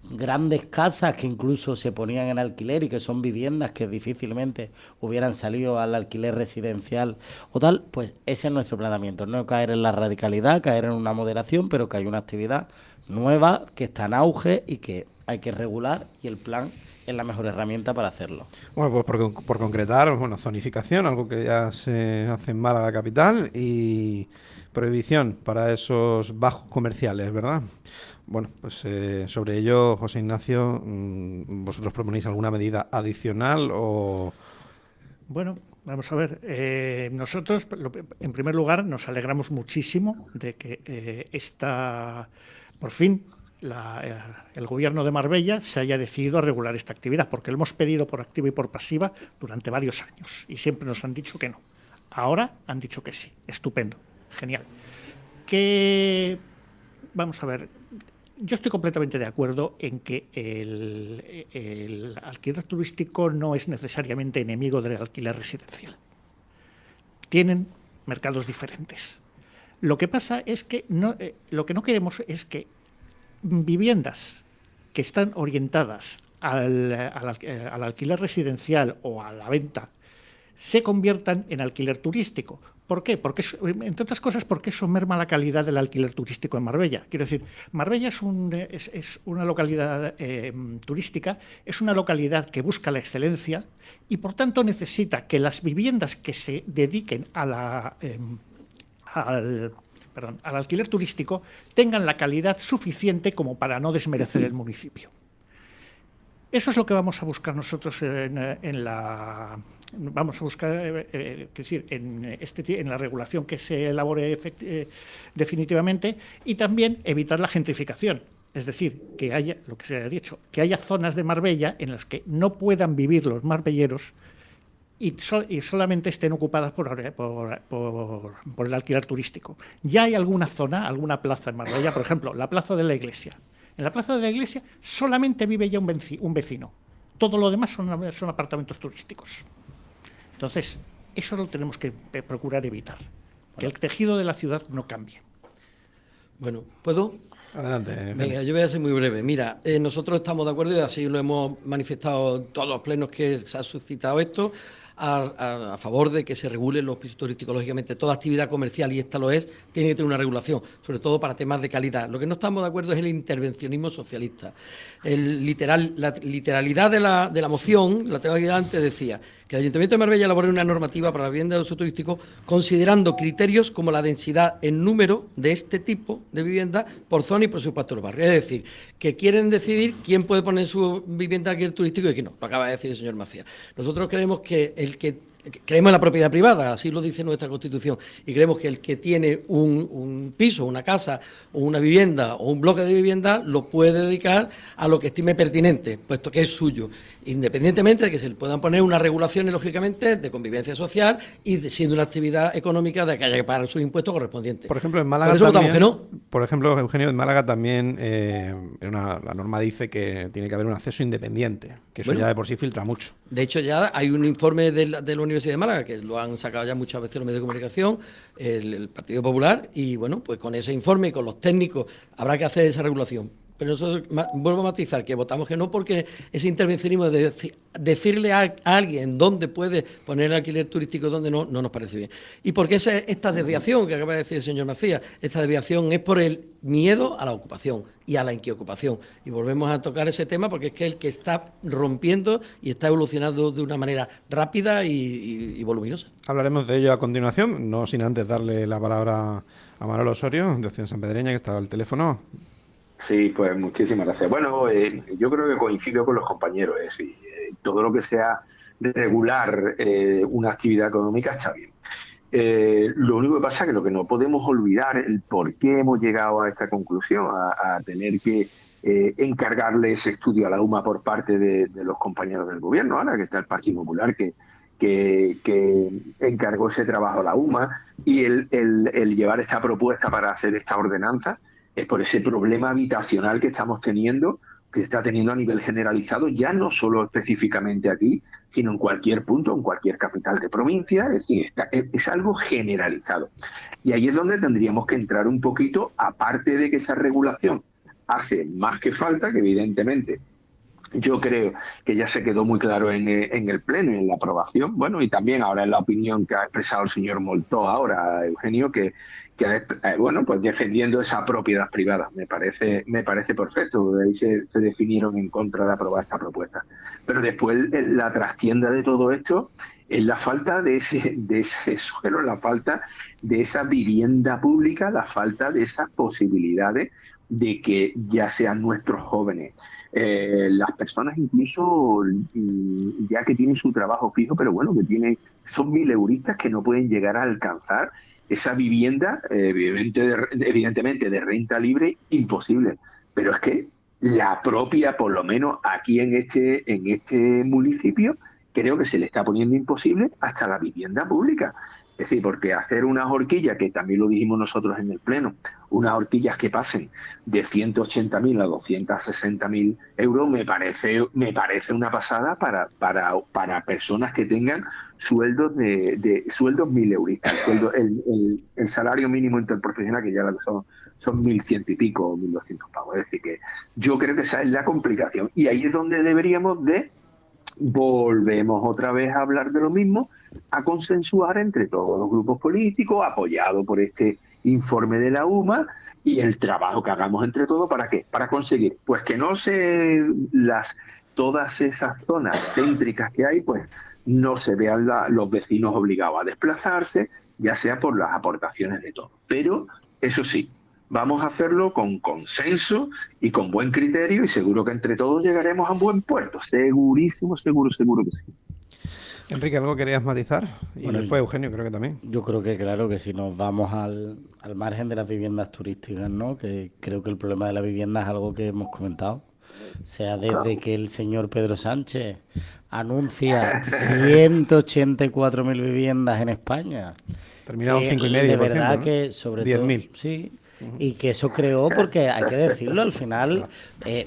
grandes casas que incluso se ponían en alquiler y que son viviendas que difícilmente hubieran salido al alquiler residencial o tal. Pues ese es nuestro planteamiento, no caer en la radicalidad, caer en una moderación, pero que hay una actividad nueva que está en auge y que hay que regular, y el plan es la mejor herramienta para hacerlo. Bueno, pues por concretar, bueno, zonificación, algo que ya se hace en Málaga capital, y prohibición para esos bajos comerciales, ¿verdad? Bueno, pues sobre ello, José Ignacio, ¿vosotros proponéis alguna medida adicional o...? Bueno, vamos a ver. Nosotros, en primer lugar, nos alegramos muchísimo de que por fin, el gobierno de Marbella se haya decidido a regular esta actividad, porque lo hemos pedido por activa y por pasiva durante varios años y siempre nos han dicho que no. Ahora han dicho que sí. Estupendo, genial. Vamos a ver. Yo estoy completamente de acuerdo en que el alquiler turístico no es necesariamente enemigo del alquiler residencial. Tienen mercados diferentes. Lo que pasa es que lo que no queremos es que viviendas que están orientadas al alquiler residencial o a la venta se conviertan en alquiler turístico. ¿Por qué? Porque, entre otras cosas, porque eso merma la calidad del alquiler turístico en Marbella. Quiero decir, Marbella es una localidad turística, es una localidad que busca la excelencia y, por tanto, necesita que las viviendas que se dediquen a al alquiler turístico tengan la calidad suficiente como para no desmerecer el municipio. Eso es lo que vamos a buscar nosotros vamos a buscar, en la regulación que se elabore definitivamente, y también evitar la gentrificación. Es decir, que haya, lo que se ha dicho, que haya zonas de Marbella en las que no puedan vivir los marbelleros y solamente estén ocupadas por el alquiler turístico. Ya hay alguna zona, alguna plaza en Marbella, por ejemplo, la Plaza de la Iglesia. En la Plaza de la Iglesia solamente vive ya un vecino. Todo lo demás son apartamentos turísticos. Entonces, eso lo tenemos que procurar evitar, que el tejido de la ciudad no cambie. Bueno, ¿puedo? Adelante. Venga, yo voy a ser muy breve. Mira, nosotros estamos de acuerdo y así lo hemos manifestado en todos los plenos que se ha suscitado esto, a favor de que se regulen los pisos turísticos. Lógicamente, toda actividad comercial, y esta lo es, tiene que tener una regulación, sobre todo para temas de calidad. Lo que no estamos de acuerdo es el intervencionismo socialista. La literalidad de la moción, la tengo aquí delante, decía que el Ayuntamiento de Marbella elabore una normativa para la vivienda de uso turístico considerando criterios como la densidad en número de este tipo de vivienda por zona y por su pacto del barrio. Es decir, que quieren decidir quién puede poner su vivienda aquí turístico y quién no. Lo acaba de decir el señor Macías. Nosotros creemos que creemos en la propiedad privada, así lo dice nuestra Constitución, y creemos que el que tiene un piso, una casa, o una vivienda o un bloque de vivienda lo puede dedicar a lo que estime pertinente, puesto que es suyo, independientemente de que se le puedan poner unas regulaciones, lógicamente, de convivencia social y siendo una actividad económica de que haya que pagar sus impuestos correspondientes. Por ejemplo, en Málaga por eso también, votamos que no. Por ejemplo, Eugenio, en Málaga también la norma dice que tiene que haber un acceso independiente, que eso ya de por sí filtra mucho. De hecho, ya hay un informe de la Universidad de Málaga, que lo han sacado ya muchas veces los medios de comunicación, el Partido Popular, y bueno, pues con ese informe y con los técnicos habrá que hacer esa regulación. Pero nosotros, vuelvo a matizar, que votamos que no, porque ese intervencionismo de decirle a alguien dónde puede poner el alquiler turístico y dónde no nos parece bien. Y porque esta desviación que acaba de decir el señor Macías, esta desviación es por el miedo a la ocupación y a la inquiocupación. Y volvemos a tocar ese tema porque es que el que está rompiendo y está evolucionando de una manera rápida y voluminosa. Hablaremos de ello a continuación, no sin antes darle la palabra a Manuel Osorio, de Opción Sanpedreña, que está al teléfono. Sí, pues muchísimas gracias. Bueno, yo creo que coincido con los compañeros. Todo lo que sea de regular una actividad económica está bien. Lo único que pasa es que lo que no podemos olvidar es el por qué hemos llegado a esta conclusión, a tener que encargarle ese estudio a la UMA por parte de los compañeros del gobierno, ahora que está el Partido Popular que encargó ese trabajo a la UMA, y el llevar esta propuesta para hacer esta ordenanza es por ese problema habitacional que estamos teniendo, que se está teniendo a nivel generalizado, ya no solo específicamente aquí, sino en cualquier punto, en cualquier capital de provincia, es decir, es algo generalizado. Y ahí es donde tendríamos que entrar un poquito, aparte de que esa regulación hace más que falta, que evidentemente yo creo que ya se quedó muy claro en el pleno y en la aprobación, bueno, y también ahora en la opinión que ha expresado el señor Moltó ahora, Eugenio, que bueno, pues defendiendo esa propiedad privada. Me parece perfecto. De ahí se definieron en contra de aprobar esta propuesta. Pero después la trastienda de todo esto es la falta de ese suelo, la falta de esa vivienda pública, la falta de esas posibilidades de que ya sean nuestros jóvenes, las personas incluso ya que tienen su trabajo fijo, pero bueno, son 1.000 euristas que no pueden llegar a alcanzar esa vivienda, evidentemente de renta libre, imposible. Pero es que la propia, por lo menos aquí en este municipio, creo que se le está poniendo imposible hasta la vivienda pública. Es decir, porque hacer unas horquillas, que también lo dijimos nosotros en el pleno, unas horquillas que pasen de 180.000 a 260.000 euros, me parece una pasada para personas que tengan sueldos de sueldos 1.000 euros. El salario mínimo interprofesional, que ya son 1.100 y pico, 1.200 pavos. Es decir, que yo creo que esa es la complicación. Y ahí es donde deberíamos volvemos otra vez a hablar de lo mismo, a consensuar entre todos los grupos políticos, apoyado por este informe de la UMA, y el trabajo que hagamos entre todos, ¿para qué? Para conseguir, pues que no todas esas zonas céntricas que hay, pues no se vean los vecinos obligados a desplazarse, ya sea por las aportaciones de todos. Pero, eso sí, vamos a hacerlo con consenso y con buen criterio y seguro que entre todos llegaremos a un buen puerto. Segurísimo, seguro que sí. Enrique, ¿algo querías matizar? Y Bueno, después Eugenio, creo que también. Yo creo que claro que si nos vamos al margen de las viviendas turísticas, ¿no? Que creo que el problema de la vivienda es algo que hemos comentado. O sea, desde que el señor Pedro Sánchez anuncia 184.000 viviendas en España. Terminado en Que 5,5%. de verdad, ¿no? que sobre todo 10.000. sí, y que eso creó, porque hay que decirlo, al final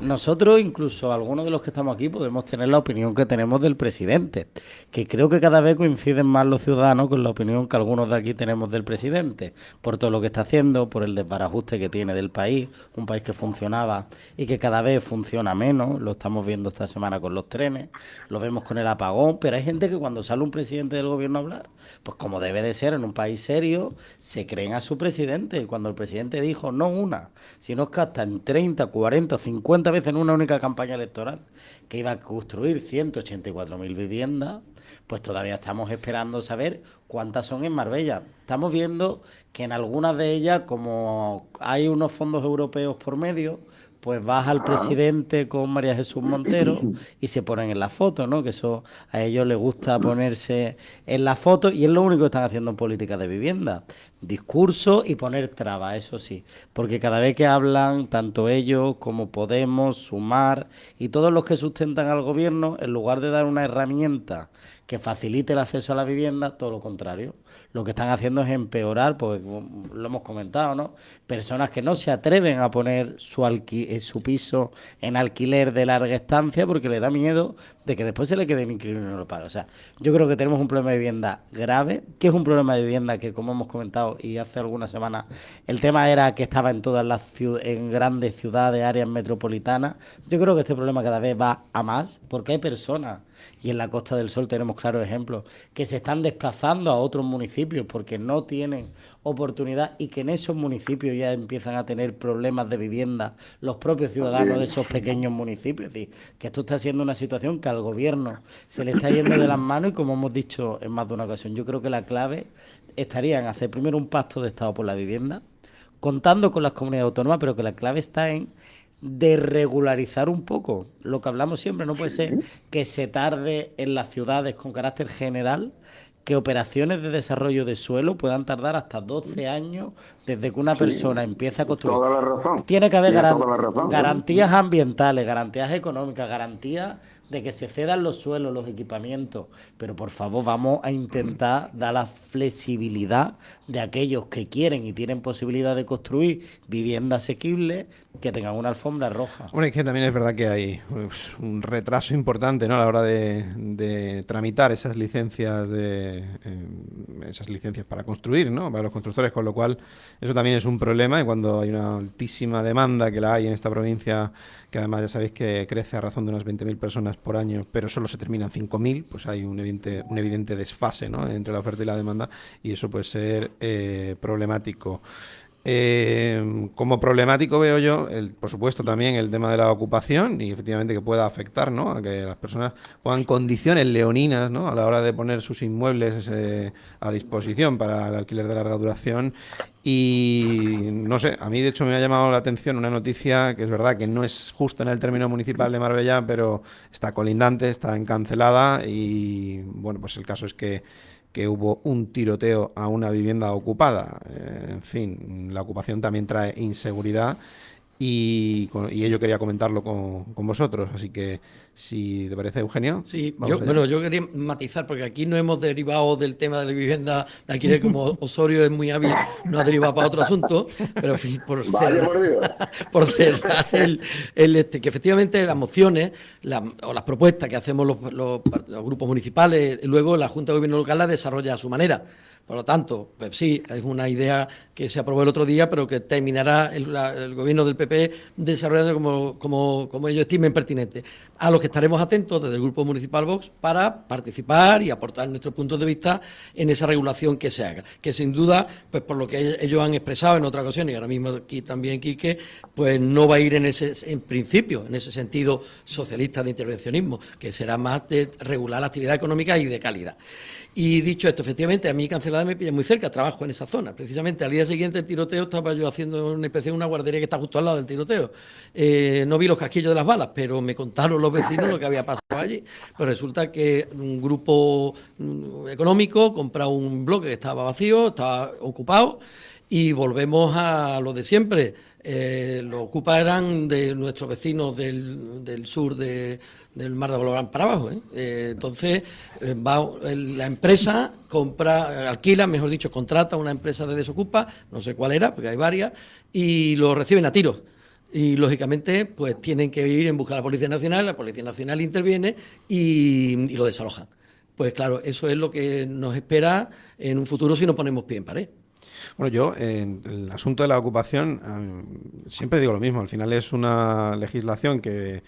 nosotros, incluso algunos de los que estamos aquí, podemos tener la opinión que tenemos del presidente, que creo que cada vez coinciden más los ciudadanos con la opinión que algunos de aquí tenemos del presidente, por todo lo que está haciendo, por el desbarajuste que tiene del país, un país que funcionaba y que cada vez funciona menos. Lo estamos viendo esta semana con los trenes, lo vemos con el apagón, pero hay gente que cuando sale un presidente del gobierno a hablar, pues como debe de ser en un país serio, se creen a su presidente. Y cuando el presidente dijo no una, sino que hasta en 30, 40, 50 veces en una única campaña electoral, que iba a construir 184.000 viviendas, pues todavía estamos esperando saber cuántas son en Marbella. Estamos viendo que en algunas de ellas, como hay unos fondos europeos por medio, pues baja el presidente con María Jesús Montero y se ponen en la foto, ¿no? Que eso a ellos les gusta ponerse en la foto y es lo único que están haciendo en política de vivienda. Discurso y poner trabas, eso sí. Porque cada vez que hablan, tanto ellos como Podemos, Sumar y todos los que sustentan al gobierno, en lugar de dar una herramienta que facilite el acceso a la vivienda, todo lo contrario. Lo que están haciendo es empeorar, pues lo hemos comentado, ¿no? Personas que no se atreven a poner su piso en alquiler de larga estancia porque le da miedo de que después se le quede el inquilino y no lo pague. O sea, yo creo que tenemos un problema de vivienda grave, que es un problema de vivienda que, como hemos comentado, y hace algunas semanas, el tema era que estaba en todas las en grandes ciudades, áreas metropolitanas. Yo creo que este problema cada vez va a más, porque hay personas, y en la Costa del Sol tenemos claros ejemplos, que se están desplazando a otros municipios porque no tienen oportunidad y que en esos municipios ya empiezan a tener problemas de vivienda los propios ciudadanos de esos pequeños municipios. Es decir, que esto está siendo una situación que al gobierno se le está yendo de las manos y, como hemos dicho en más de una ocasión, yo creo que la clave estaría en hacer primero un pacto de Estado por la vivienda, contando con las comunidades autónomas, pero que la clave está en de regularizar un poco lo que hablamos siempre. No puede ser que se tarde en las ciudades con carácter general, que operaciones de desarrollo de suelo puedan tardar hasta 12 años desde que una persona empieza a construir. Toda la razón. Tiene que haber Toda la razón, garantías ambientales, garantías económicas, garantías de que se cedan los suelos, los equipamientos, pero por favor vamos a intentar dar la flexibilidad de aquellos que quieren y tienen posibilidad de construir viviendas asequibles, que tengan una alfombra roja. Bueno, es que también es verdad que hay un retraso importante, ¿no?, a la hora de tramitar esas licencias para construir, ¿no?, para los constructores, con lo cual eso también es un problema. Y cuando hay una altísima demanda, que la hay en esta provincia, que además ya sabéis que crece a razón de unas 20.000 personas por año, pero solo se terminan 5.000, pues hay un evidente desfase, ¿no?, entre la oferta y la demanda, y eso puede ser problemático. Como problemático veo yo, por supuesto, también el tema de la ocupación, y efectivamente que pueda afectar, ¿no?, a que las personas pongan condiciones leoninas, ¿no?, a la hora de poner sus inmuebles a disposición para el alquiler de larga duración. Y no sé, a mí de hecho me ha llamado la atención una noticia que es verdad que no es justo en el término municipal de Marbella, pero está colindante, está encancelada, y bueno, pues el caso es que hubo un tiroteo a una vivienda ocupada. En fin, la ocupación también trae inseguridad y ello quería comentarlo con vosotros. Así que, si te parece, Eugenio. Sí, yo quería matizar, porque aquí no hemos derivado del tema de la vivienda de alquiler, como Osorio es muy hábil, no ha derivado para otro asunto, pero por cerrar que efectivamente las mociones o las propuestas que hacemos los grupos municipales, luego la Junta de Gobierno Local las desarrolla a su manera. Por lo tanto, pues sí, es una idea que se aprobó el otro día, pero que terminará el gobierno del PP PP desarrollando como ellos estimen pertinente, a los que estaremos atentos desde el Grupo Municipal Vox para participar y aportar nuestros puntos de vista en esa regulación que se haga, que sin duda, pues por lo que ellos han expresado en otra ocasión, y ahora mismo aquí también Quique, pues no va a ir en principio, en ese sentido socialista de intervencionismo, que será más de regular la actividad económica y de calidad. Y dicho esto, efectivamente, a mí Cancelada me pilla muy cerca, trabajo en esa zona. Precisamente al día siguiente del tiroteo estaba yo haciendo una inspección en una guardería que está justo al lado del tiroteo. No vi los casquillos de las balas, pero me contaron los vecinos lo que había pasado allí. Pues resulta que un grupo económico compra un bloque que estaba vacío, estaba ocupado, y volvemos a lo de siempre. Los ocupas eran de nuestros vecinos del sur del Mar de Bolorán para abajo. Entonces, la empresa alquila, mejor dicho, contrata una empresa de desocupa, no sé cuál era, porque hay varias, y lo reciben a tiros. Y, lógicamente, pues tienen que ir en busca de la Policía Nacional interviene y lo desalojan. Pues claro, eso es lo que nos espera en un futuro si no ponemos pie en pared. Bueno, yo en el asunto de la ocupación siempre digo lo mismo. Al final es una legislación que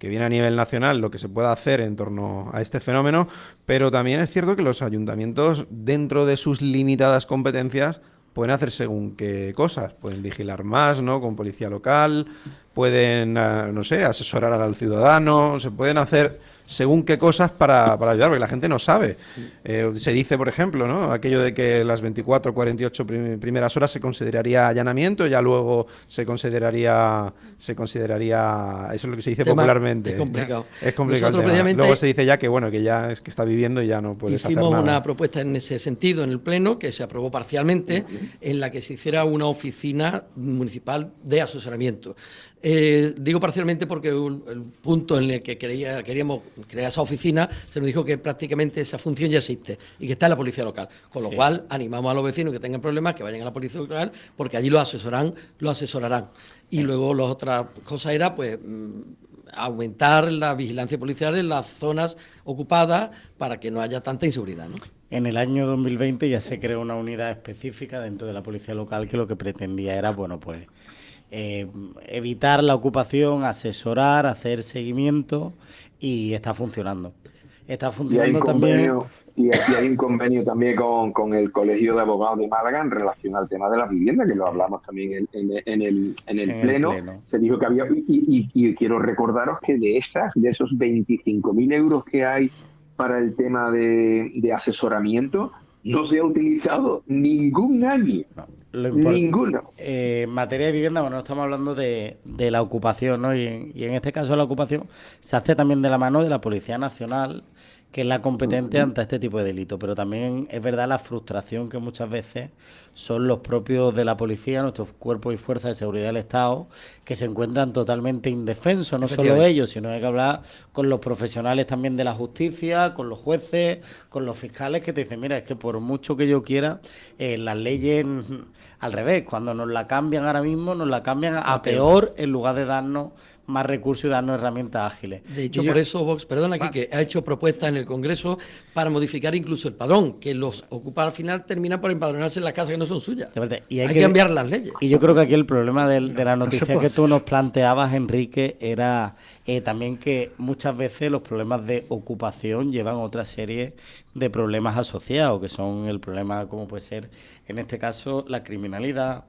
viene a nivel nacional, lo que se pueda hacer en torno a este fenómeno, pero también es cierto que los ayuntamientos, dentro de sus limitadas competencias, pueden hacer según qué cosas. Pueden vigilar más, ¿no?, con policía local, pueden, no sé, asesorar al ciudadano, se pueden hacer según qué cosas para ayudar, porque la gente no sabe. Se dice, por ejemplo, ¿no?, aquello de que las 24 o 48 primeras horas se consideraría allanamiento, ya luego se consideraría, eso es lo que se dice popularmente. Es complicado. Es complicado. Luego se dice ya que, bueno, que ya es que está viviendo y ya no puedes hacer nada. Hicimos una propuesta en ese sentido en el Pleno, que se aprobó parcialmente, en la que se hiciera una oficina municipal de asesoramiento. Digo parcialmente porque el punto en el que queríamos crear esa oficina, se nos dijo que prácticamente esa función ya existe y que está en la policía local, con lo cual animamos a los vecinos que tengan problemas que vayan a la policía local, porque allí lo asesorarán. Y luego las otras cosas era pues aumentar la vigilancia policial en las zonas ocupadas para que no haya tanta inseguridad, ¿no? En el año 2020 ya se creó una unidad específica dentro de la policía local que lo que pretendía era, bueno, pues evitar la ocupación, asesorar, hacer seguimiento, y está funcionando. Está funcionando también. Y aquí hay un convenio también con el Colegio de Abogados de Málaga en relación al tema de la vivienda, que lo hablamos también en el pleno. Se dijo que había, y quiero recordaros que de esos 25.000 euros que hay para el tema de asesoramiento, no se ha utilizado ningún año. Ninguno. En materia de vivienda, bueno, estamos hablando de la ocupación, ¿no? Y en este caso la ocupación se hace también de la mano de la Policía Nacional, que es la competente ante este tipo de delitos, pero también es verdad la frustración que muchas veces son los propios de la policía, nuestros cuerpos y fuerzas de seguridad del Estado, que se encuentran totalmente indefensos, no solo ellos, sino hay que hablar con los profesionales también de la justicia, con los jueces, con los fiscales, que te dicen, mira, es que por mucho que yo quiera, las leyes, al revés, cuando nos la cambian ahora mismo, nos la cambian a peor en lugar de darnos más recursos y darnos herramientas ágiles. De hecho, por eso Vox, perdona, que ha hecho propuestas en el Congreso para modificar incluso el padrón, que los ocupados al final terminan por empadronarse en las casas que no son suyas. Y hay que cambiar las leyes. Y yo creo que aquí el problema de la noticia que tú nos planteabas, Enrique, era también que muchas veces los problemas de ocupación llevan otra serie de problemas asociados, que son el problema, como puede ser, en este caso, la criminalidad,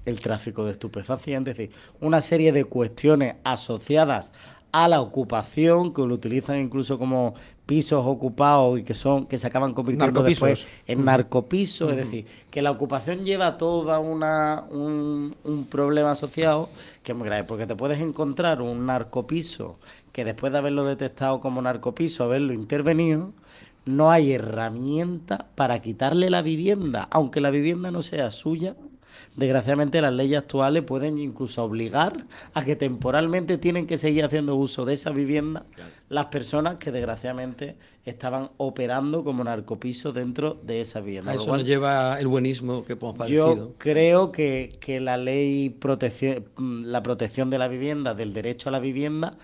el tráfico de estupefacientes, es decir, una serie de cuestiones asociadas a la ocupación, que lo utilizan incluso como pisos ocupados y que se acaban convirtiendo después en narcopisos, es decir, que la ocupación lleva toda un problema asociado que es muy grave, porque te puedes encontrar un narcopiso que después de haberlo detectado como narcopiso, haberlo intervenido, no hay herramienta para quitarle la vivienda, aunque la vivienda no sea suya. Desgraciadamente las leyes actuales pueden incluso obligar a que temporalmente tienen que seguir haciendo uso de esa vivienda las personas que desgraciadamente estaban operando como narcopisos dentro de esa vivienda. A eso nos lleva el buenismo que hemos padecido. Yo creo que la ley la protección de la vivienda, del derecho a la vivienda,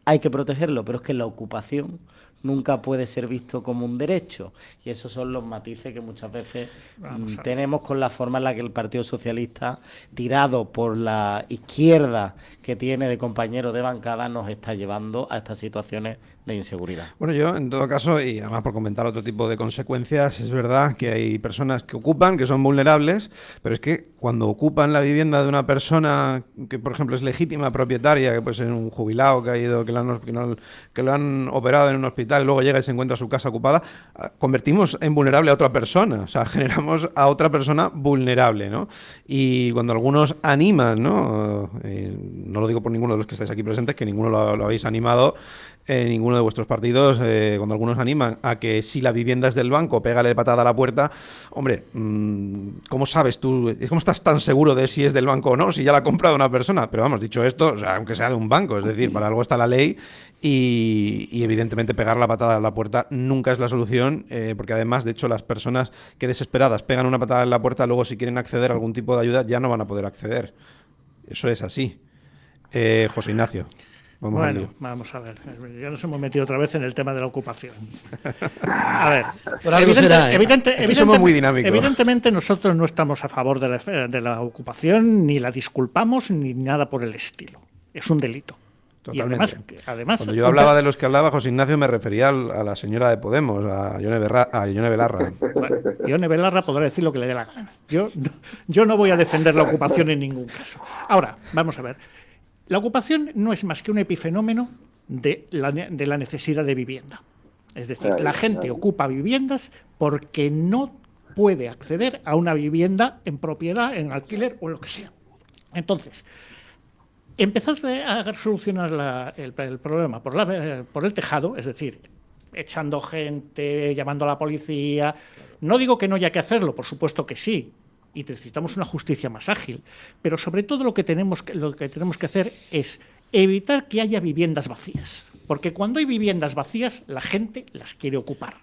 hay que protegerlo, pero es que la ocupación nunca puede ser visto como un derecho. Y esos son los matices que muchas veces tenemos con la forma en la que el Partido Socialista, tirado por la izquierda que tiene de compañeros de bancada, nos está llevando a estas situaciones de inseguridad. Bueno, yo en todo caso, y además por comentar otro tipo de consecuencias, es verdad que hay personas que ocupan, que son vulnerables, pero es que cuando ocupan la vivienda de una persona que, por ejemplo, es legítima propietaria, que puede ser un jubilado que ha ido, que lo han operado en un hospital y luego llega y se encuentra su casa ocupada, convertimos en vulnerable a otra persona, o sea, generamos a otra persona vulnerable, ¿no? Y cuando algunos animan, ¿no? No lo digo por ninguno de los que estáis aquí presentes, que ninguno lo habéis animado, ninguno de vuestros partidos, cuando algunos animan a que si la vivienda es del banco, pégale patada a la puerta, hombre, ¿cómo sabes tú? ¿Cómo estás tan seguro de si es del banco o no? Si ya la ha comprado una persona. Pero vamos, dicho esto, o sea, aunque sea de un banco, es decir, para algo está la ley y evidentemente pegar la patada a la puerta nunca es la solución, porque además, de hecho, las personas que desesperadas pegan una patada en la puerta, luego si quieren acceder a algún tipo de ayuda ya no van a poder acceder. Eso es así. José Ignacio. Vamos a ver. Ya nos hemos metido otra vez en el tema de la ocupación. A ver, por algo será, somos muy dinámicos. Evidentemente nosotros no estamos a favor de la ocupación, ni la disculpamos, ni nada por el estilo. Es un delito. Totalmente. Y además, cuando yo hablaba de los que hablaba José Ignacio, me refería a la señora de Podemos, a Ione Belarra. Bueno, Ione Belarra podrá decir lo que le dé la gana. Yo no voy a defender la ocupación en ningún caso. Ahora, vamos a ver. La ocupación no es más que un epifenómeno de la necesidad de vivienda. Es decir, la gente ocupa viviendas porque no puede acceder a una vivienda en propiedad, en alquiler o lo que sea. Entonces, empezar a solucionar el problema por el tejado, es decir, echando gente, llamando a la policía. No digo que no haya que hacerlo, por supuesto que sí. Y necesitamos una justicia más ágil, pero sobre todo lo que tenemos que hacer es evitar que haya viviendas vacías, porque cuando hay viviendas vacías la gente las quiere ocupar.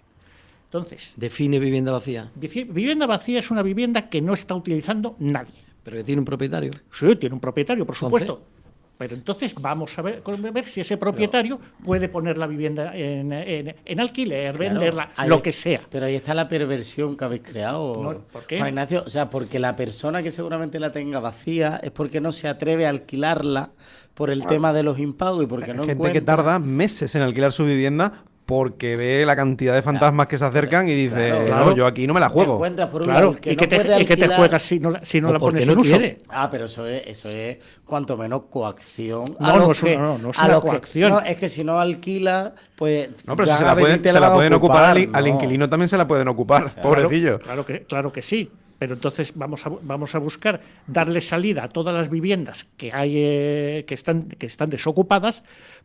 Entonces, define vivienda vacía. Vivienda vacía es una vivienda que no está utilizando nadie. Pero que tiene un propietario. Sí, tiene un propietario, por supuesto. Pero entonces vamos a ver si ese propietario puede poner la vivienda en alquiler, venderla, lo que sea. Pero ahí está la perversión que habéis creado. No, ¿por qué? Juan Ignacio, o sea, porque la persona que seguramente la tenga vacía es porque no se atreve a alquilarla por el tema de los impagos y porque Hay no gente encuentra... que tarda meses en alquilar su vivienda porque ve la cantidad de fantasmas que se acercan y dice, no, yo aquí no me la juego. Encuentras por un Claro, lado, que ¿y qué te juegas si no la pones en uso? Quiere. Pero eso es cuanto menos coacción. No es una coacción. No, es que si no alquila, pues... No, pero si se la pueden ocupar al inquilino también se la pueden ocupar, pobrecillo. Claro que sí. Pero entonces vamos a buscar darle salida a todas las viviendas que hay que están desocupadas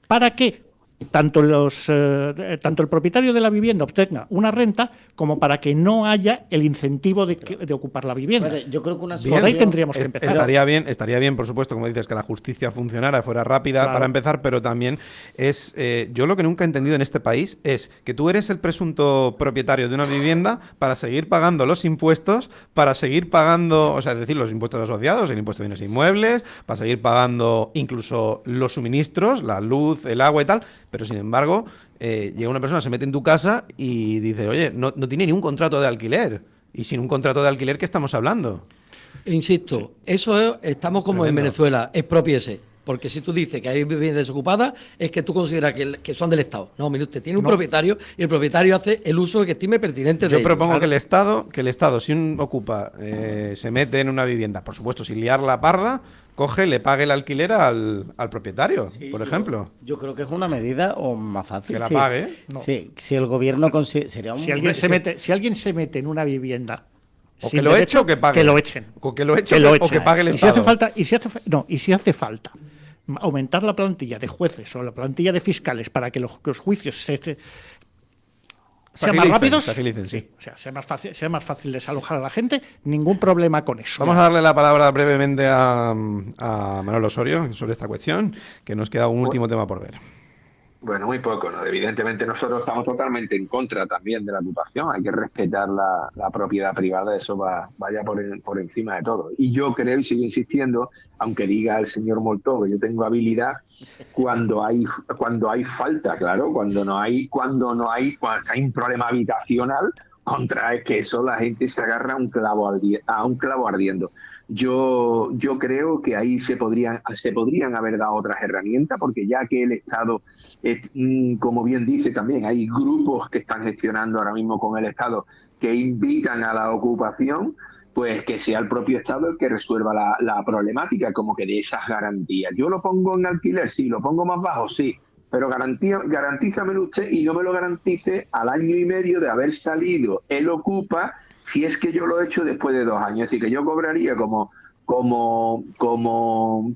para que tanto el propietario de la vivienda obtenga una renta como para que no haya el incentivo de ocupar la vivienda. Pero yo creo que por ahí tendríamos que empezar. Estaría bien, por supuesto, como dices, que la justicia funcionara, fuera rápida para empezar, pero también es... yo lo que nunca he entendido en este país es que tú eres el presunto propietario de una vivienda para seguir pagando los impuestos, para seguir pagando, o sea, es decir, los impuestos asociados, el impuesto de bienes inmuebles, para seguir pagando incluso los suministros, la luz, el agua y tal. Pero sin embargo, llega una persona, se mete en tu casa y dice, oye, no tiene ni un contrato de alquiler. Y sin un contrato de alquiler, ¿qué estamos hablando? Insisto, estamos como en Venezuela, expropiese. Porque si tú dices que hay viviendas desocupadas, es que tú consideras que son del Estado. No, mire usted, tiene un propietario y el propietario hace el uso que estime pertinente de ello. Yo propongo que el Estado, si un ocupa, se mete en una vivienda, por supuesto, sin liar la parda, coge, le pague el alquiler al propietario, por ejemplo. Yo creo que es una medida más fácil. Que la pague. Sí, si el gobierno sería un... Si alguien se mete en una vivienda... O que lo eche o que pague. Que lo echen. O que lo echen o que pague el Estado. Y si hace falta aumentar la plantilla de jueces o la plantilla de fiscales para que los juicios sean más rápidos, sí. O sea, sea más fácil desalojar a la gente, ningún problema con eso. Vamos a darle la palabra brevemente a Manuel Osorio sobre esta cuestión, que nos queda un último tema por ver. Bueno, muy poco, ¿no? Evidentemente nosotros estamos totalmente en contra también de la ocupación, hay que respetar la propiedad privada, eso vaya por encima de todo. Y yo creo y sigo insistiendo, aunque diga el señor Moltó que yo tengo habilidad, cuando hay falta, claro, cuando hay un problema habitacional, contra es que eso la gente se agarra a un clavo ardiendo. Yo creo que ahí se podrían haber dado otras herramientas, porque ya que el Estado, como bien dice también, hay grupos que están gestionando ahora mismo con el Estado que invitan a la ocupación, pues que sea el propio Estado el que resuelva la problemática, como que de esas garantías. Yo lo pongo en alquiler, sí, lo pongo más bajo, sí, pero garantízamelo usted y no me lo garantice al año y medio de haber salido el Ocupa, si es que yo lo he hecho después de 2 años. Así que yo cobraría como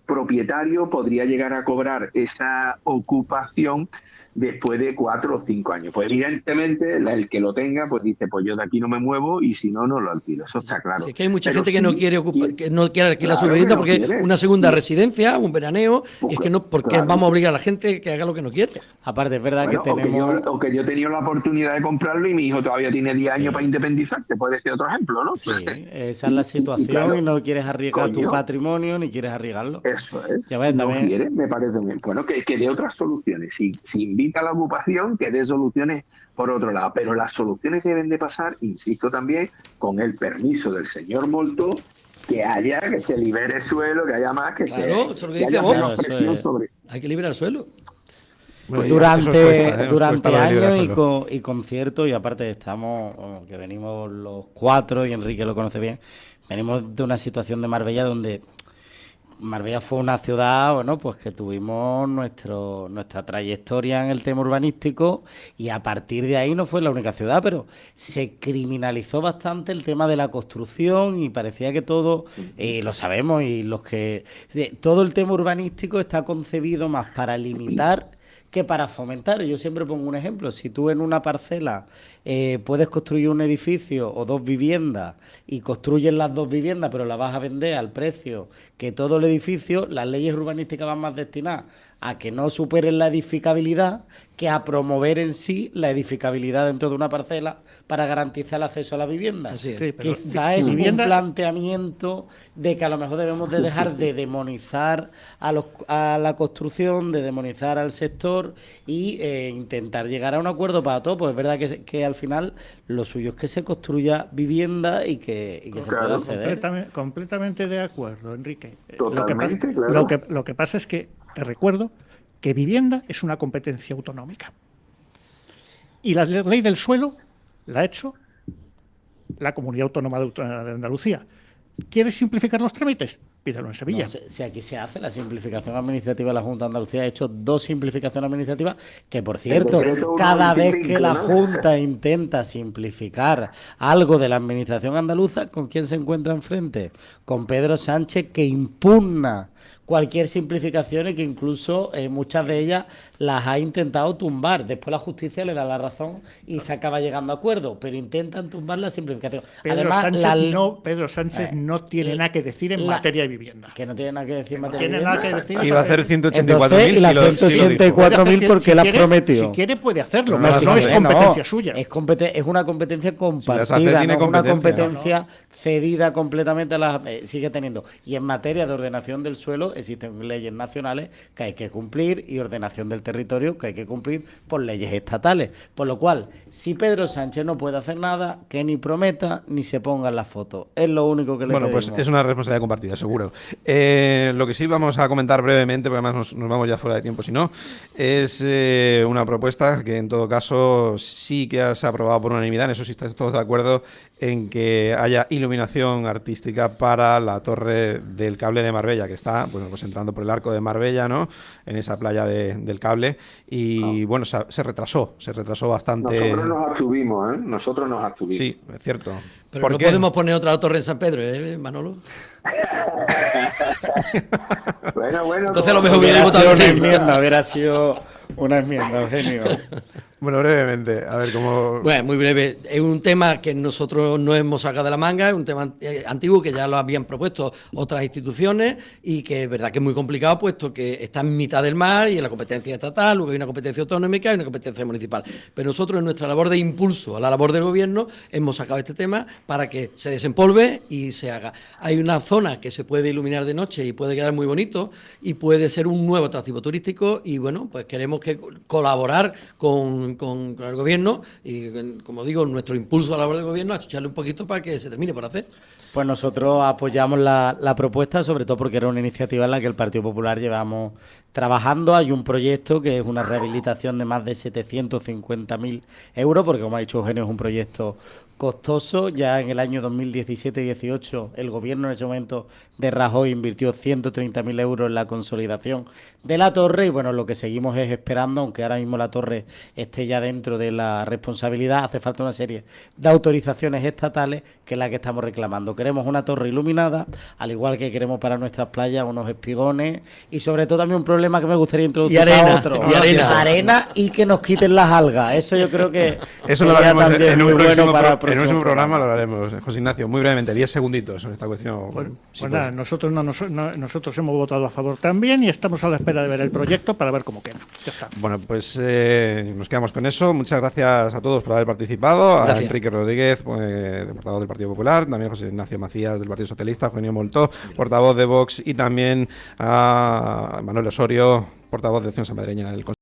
propietario, podría llegar a cobrar esa ocupación después de 4 o 5 años. Pues evidentemente el que lo tenga pues dice, pues yo de aquí no me muevo y si no, no lo alquilo. Eso está claro. Sí, es que hay mucha gente sí, que no quiere alquilar claro, su vivienda no porque quiere. una segunda residencia, un veraneo, y es que no, porque Claro. vamos a obligar a la gente que haga lo que no quiere. Aparte, es verdad Bueno, que tenemos... o que yo he tenido la oportunidad de comprarlo y mi hijo todavía tiene 10 años para independizarse, puede ser otro ejemplo, ¿no? Sí, esa es la situación claro, y no quieres arriesgar tu coño. patrimonio ni quieres arriesgarlo. Eso es. Ya ves, No también... quiere, me parece bien. Bueno, que dé otras soluciones. Si invita a la ocupación, que dé soluciones por otro lado. Pero las soluciones deben de pasar, insisto también, con el permiso del señor Moltó, que se libere suelo, que haya más, que Claro, eso es lo que que dice haya Vox. menos Claro, eso presión es. sobre... Hay que liberar el suelo. Bueno, durante eso os cuesta lo de años liberarlo. y con cierto, y aparte estamos, que venimos los 4, y Enrique lo conoce bien, venimos de una situación de Marbella donde Marbella fue una ciudad, bueno, pues que tuvimos nuestra trayectoria en el tema urbanístico, y a partir de ahí no fue la única ciudad, pero se criminalizó bastante el tema de la construcción y parecía que todo, lo sabemos, y todo el tema urbanístico está concebido más para limitar que para fomentar. Yo siempre pongo un ejemplo: si tú en una parcela puedes construir un edificio o 2 viviendas y construyes las 2 viviendas pero las vas a vender al precio que todo el edificio, las leyes urbanísticas van más destinadas a que no superen la edificabilidad que a promover en sí la edificabilidad dentro de una parcela para garantizar el acceso a la vivienda. Así es. Sí, pero Quizá es vivienda- un planteamiento de que a lo mejor debemos de dejar de demonizar a la construcción, de demonizar al sector y intentar llegar a un acuerdo para todos. Pues es verdad que al final lo suyo es que se construya vivienda y que se pueda Claro, acceder. Completamente de acuerdo, Enrique. Totalmente, claro. Lo que pasa es que te recuerdo que vivienda es una competencia autonómica. Y la ley del suelo la ha hecho la Comunidad Autónoma de Andalucía. ¿Quieres simplificar los trámites? Pídelo en Sevilla. No, si aquí se hace la simplificación administrativa, la Junta de Andalucía ha hecho 2 simplificaciones administrativas que, por cierto, decreto cada vez 125, que la ¿no? Junta intenta simplificar algo de la administración andaluza, ¿con quién se encuentra enfrente? Con Pedro Sánchez, que impugna cualquier simplificación y que incluso muchas de ellas las ha intentado tumbar. Después la justicia le da la razón y se acaba llegando a acuerdo, pero intentan tumbar la simplificación. Pedro Sánchez no tiene nada que decir en materia de vivienda. Que no tiene nada que decir en materia Tiene de nada vivienda. que decir. Iba a hacer 184.000 Entonces, y si las lo dijo. 184.000 porque las prometió. Si quiere puede hacerlo, No, pero si no es quiere, competencia suya. Es una competencia las hace, compartida, tiene no una competencia. competencia cedida completamente a la sigue teniendo. Y en materia de ordenación del suelo existen leyes nacionales que hay que cumplir y ordenación del territorio que hay que cumplir por leyes estatales. Por lo cual, si Pedro Sánchez no puede hacer nada, que ni prometa ni se ponga en la foto. Es lo único que le Bueno, pedimos. pues es una responsabilidad compartida, seguro. Lo que sí vamos a comentar brevemente, porque además nos vamos ya fuera de tiempo, si no, es una propuesta que en todo caso sí que se ha aprobado por unanimidad. En eso sí estamos todos de acuerdo, en que haya iluminación artística para la Torre del Cable de Marbella, que está pues entrando por el Arco de Marbella, ¿no? En esa playa del Cable. Y bueno, se retrasó bastante. Nosotros nos abstuvimos, ¿eh? Nosotros nos abstuvimos. Sí, es cierto. Pero ¿Por no qué? podemos poner otra torre en San Pedro, Manolo. Bueno. Entonces a lo mejor hubiera votado sido que una sí. enmienda, hubiera sido una enmienda, Eugenio. Bueno, brevemente, a ver cómo... Bueno, muy breve. Es un tema que nosotros no hemos sacado de la manga, es un tema antiguo que ya lo habían propuesto otras instituciones y que es verdad que es muy complicado, puesto que está en mitad del mar y en la competencia estatal, luego hay una competencia autonómica y una competencia municipal. Pero nosotros en nuestra labor de impulso a la labor del gobierno hemos sacado este tema para que se desempolve y se haga. Hay una zona que se puede iluminar de noche y puede quedar muy bonito y puede ser un nuevo atractivo turístico y bueno, pues queremos colaborar con el gobierno y, como digo, nuestro impulso a la labor del gobierno, achucharle un poquito para que se termine por hacer. Pues nosotros apoyamos la propuesta, sobre todo porque era una iniciativa en la que el Partido Popular llevamos trabajando. Hay un proyecto que es una rehabilitación de más de 750.000 euros, porque como ha dicho Eugenio, es un proyecto costoso. Ya en el año 2017-18 el gobierno en ese momento de Rajoy invirtió 130.000 euros en la consolidación de la torre y bueno, lo que seguimos es esperando, aunque ahora mismo la torre esté ya dentro de la responsabilidad, hace falta una serie de autorizaciones estatales que es la que estamos reclamando. Queremos una torre iluminada, al igual que queremos para nuestras playas unos espigones y sobre todo también un problema que me gustaría introducir arena y que nos quiten las algas. Eso yo creo que eso lo haremos en un próximo programa, lo haremos. José Ignacio, muy brevemente, 10 segunditos en esta cuestión. Pues nada, nosotros hemos votado a favor también y estamos a la espera de ver el proyecto para ver cómo queda. Ya está. Bueno, pues nos quedamos con eso. Muchas gracias a todos por haber participado. Gracias. A Enrique Rodríguez, portavoz del Partido Popular, también José Ignacio Macías del Partido Socialista, Eugenio Moltó, portavoz de Vox y también a Manuel Osorio, portavoz de Acción Sanmadreña en el Consejo.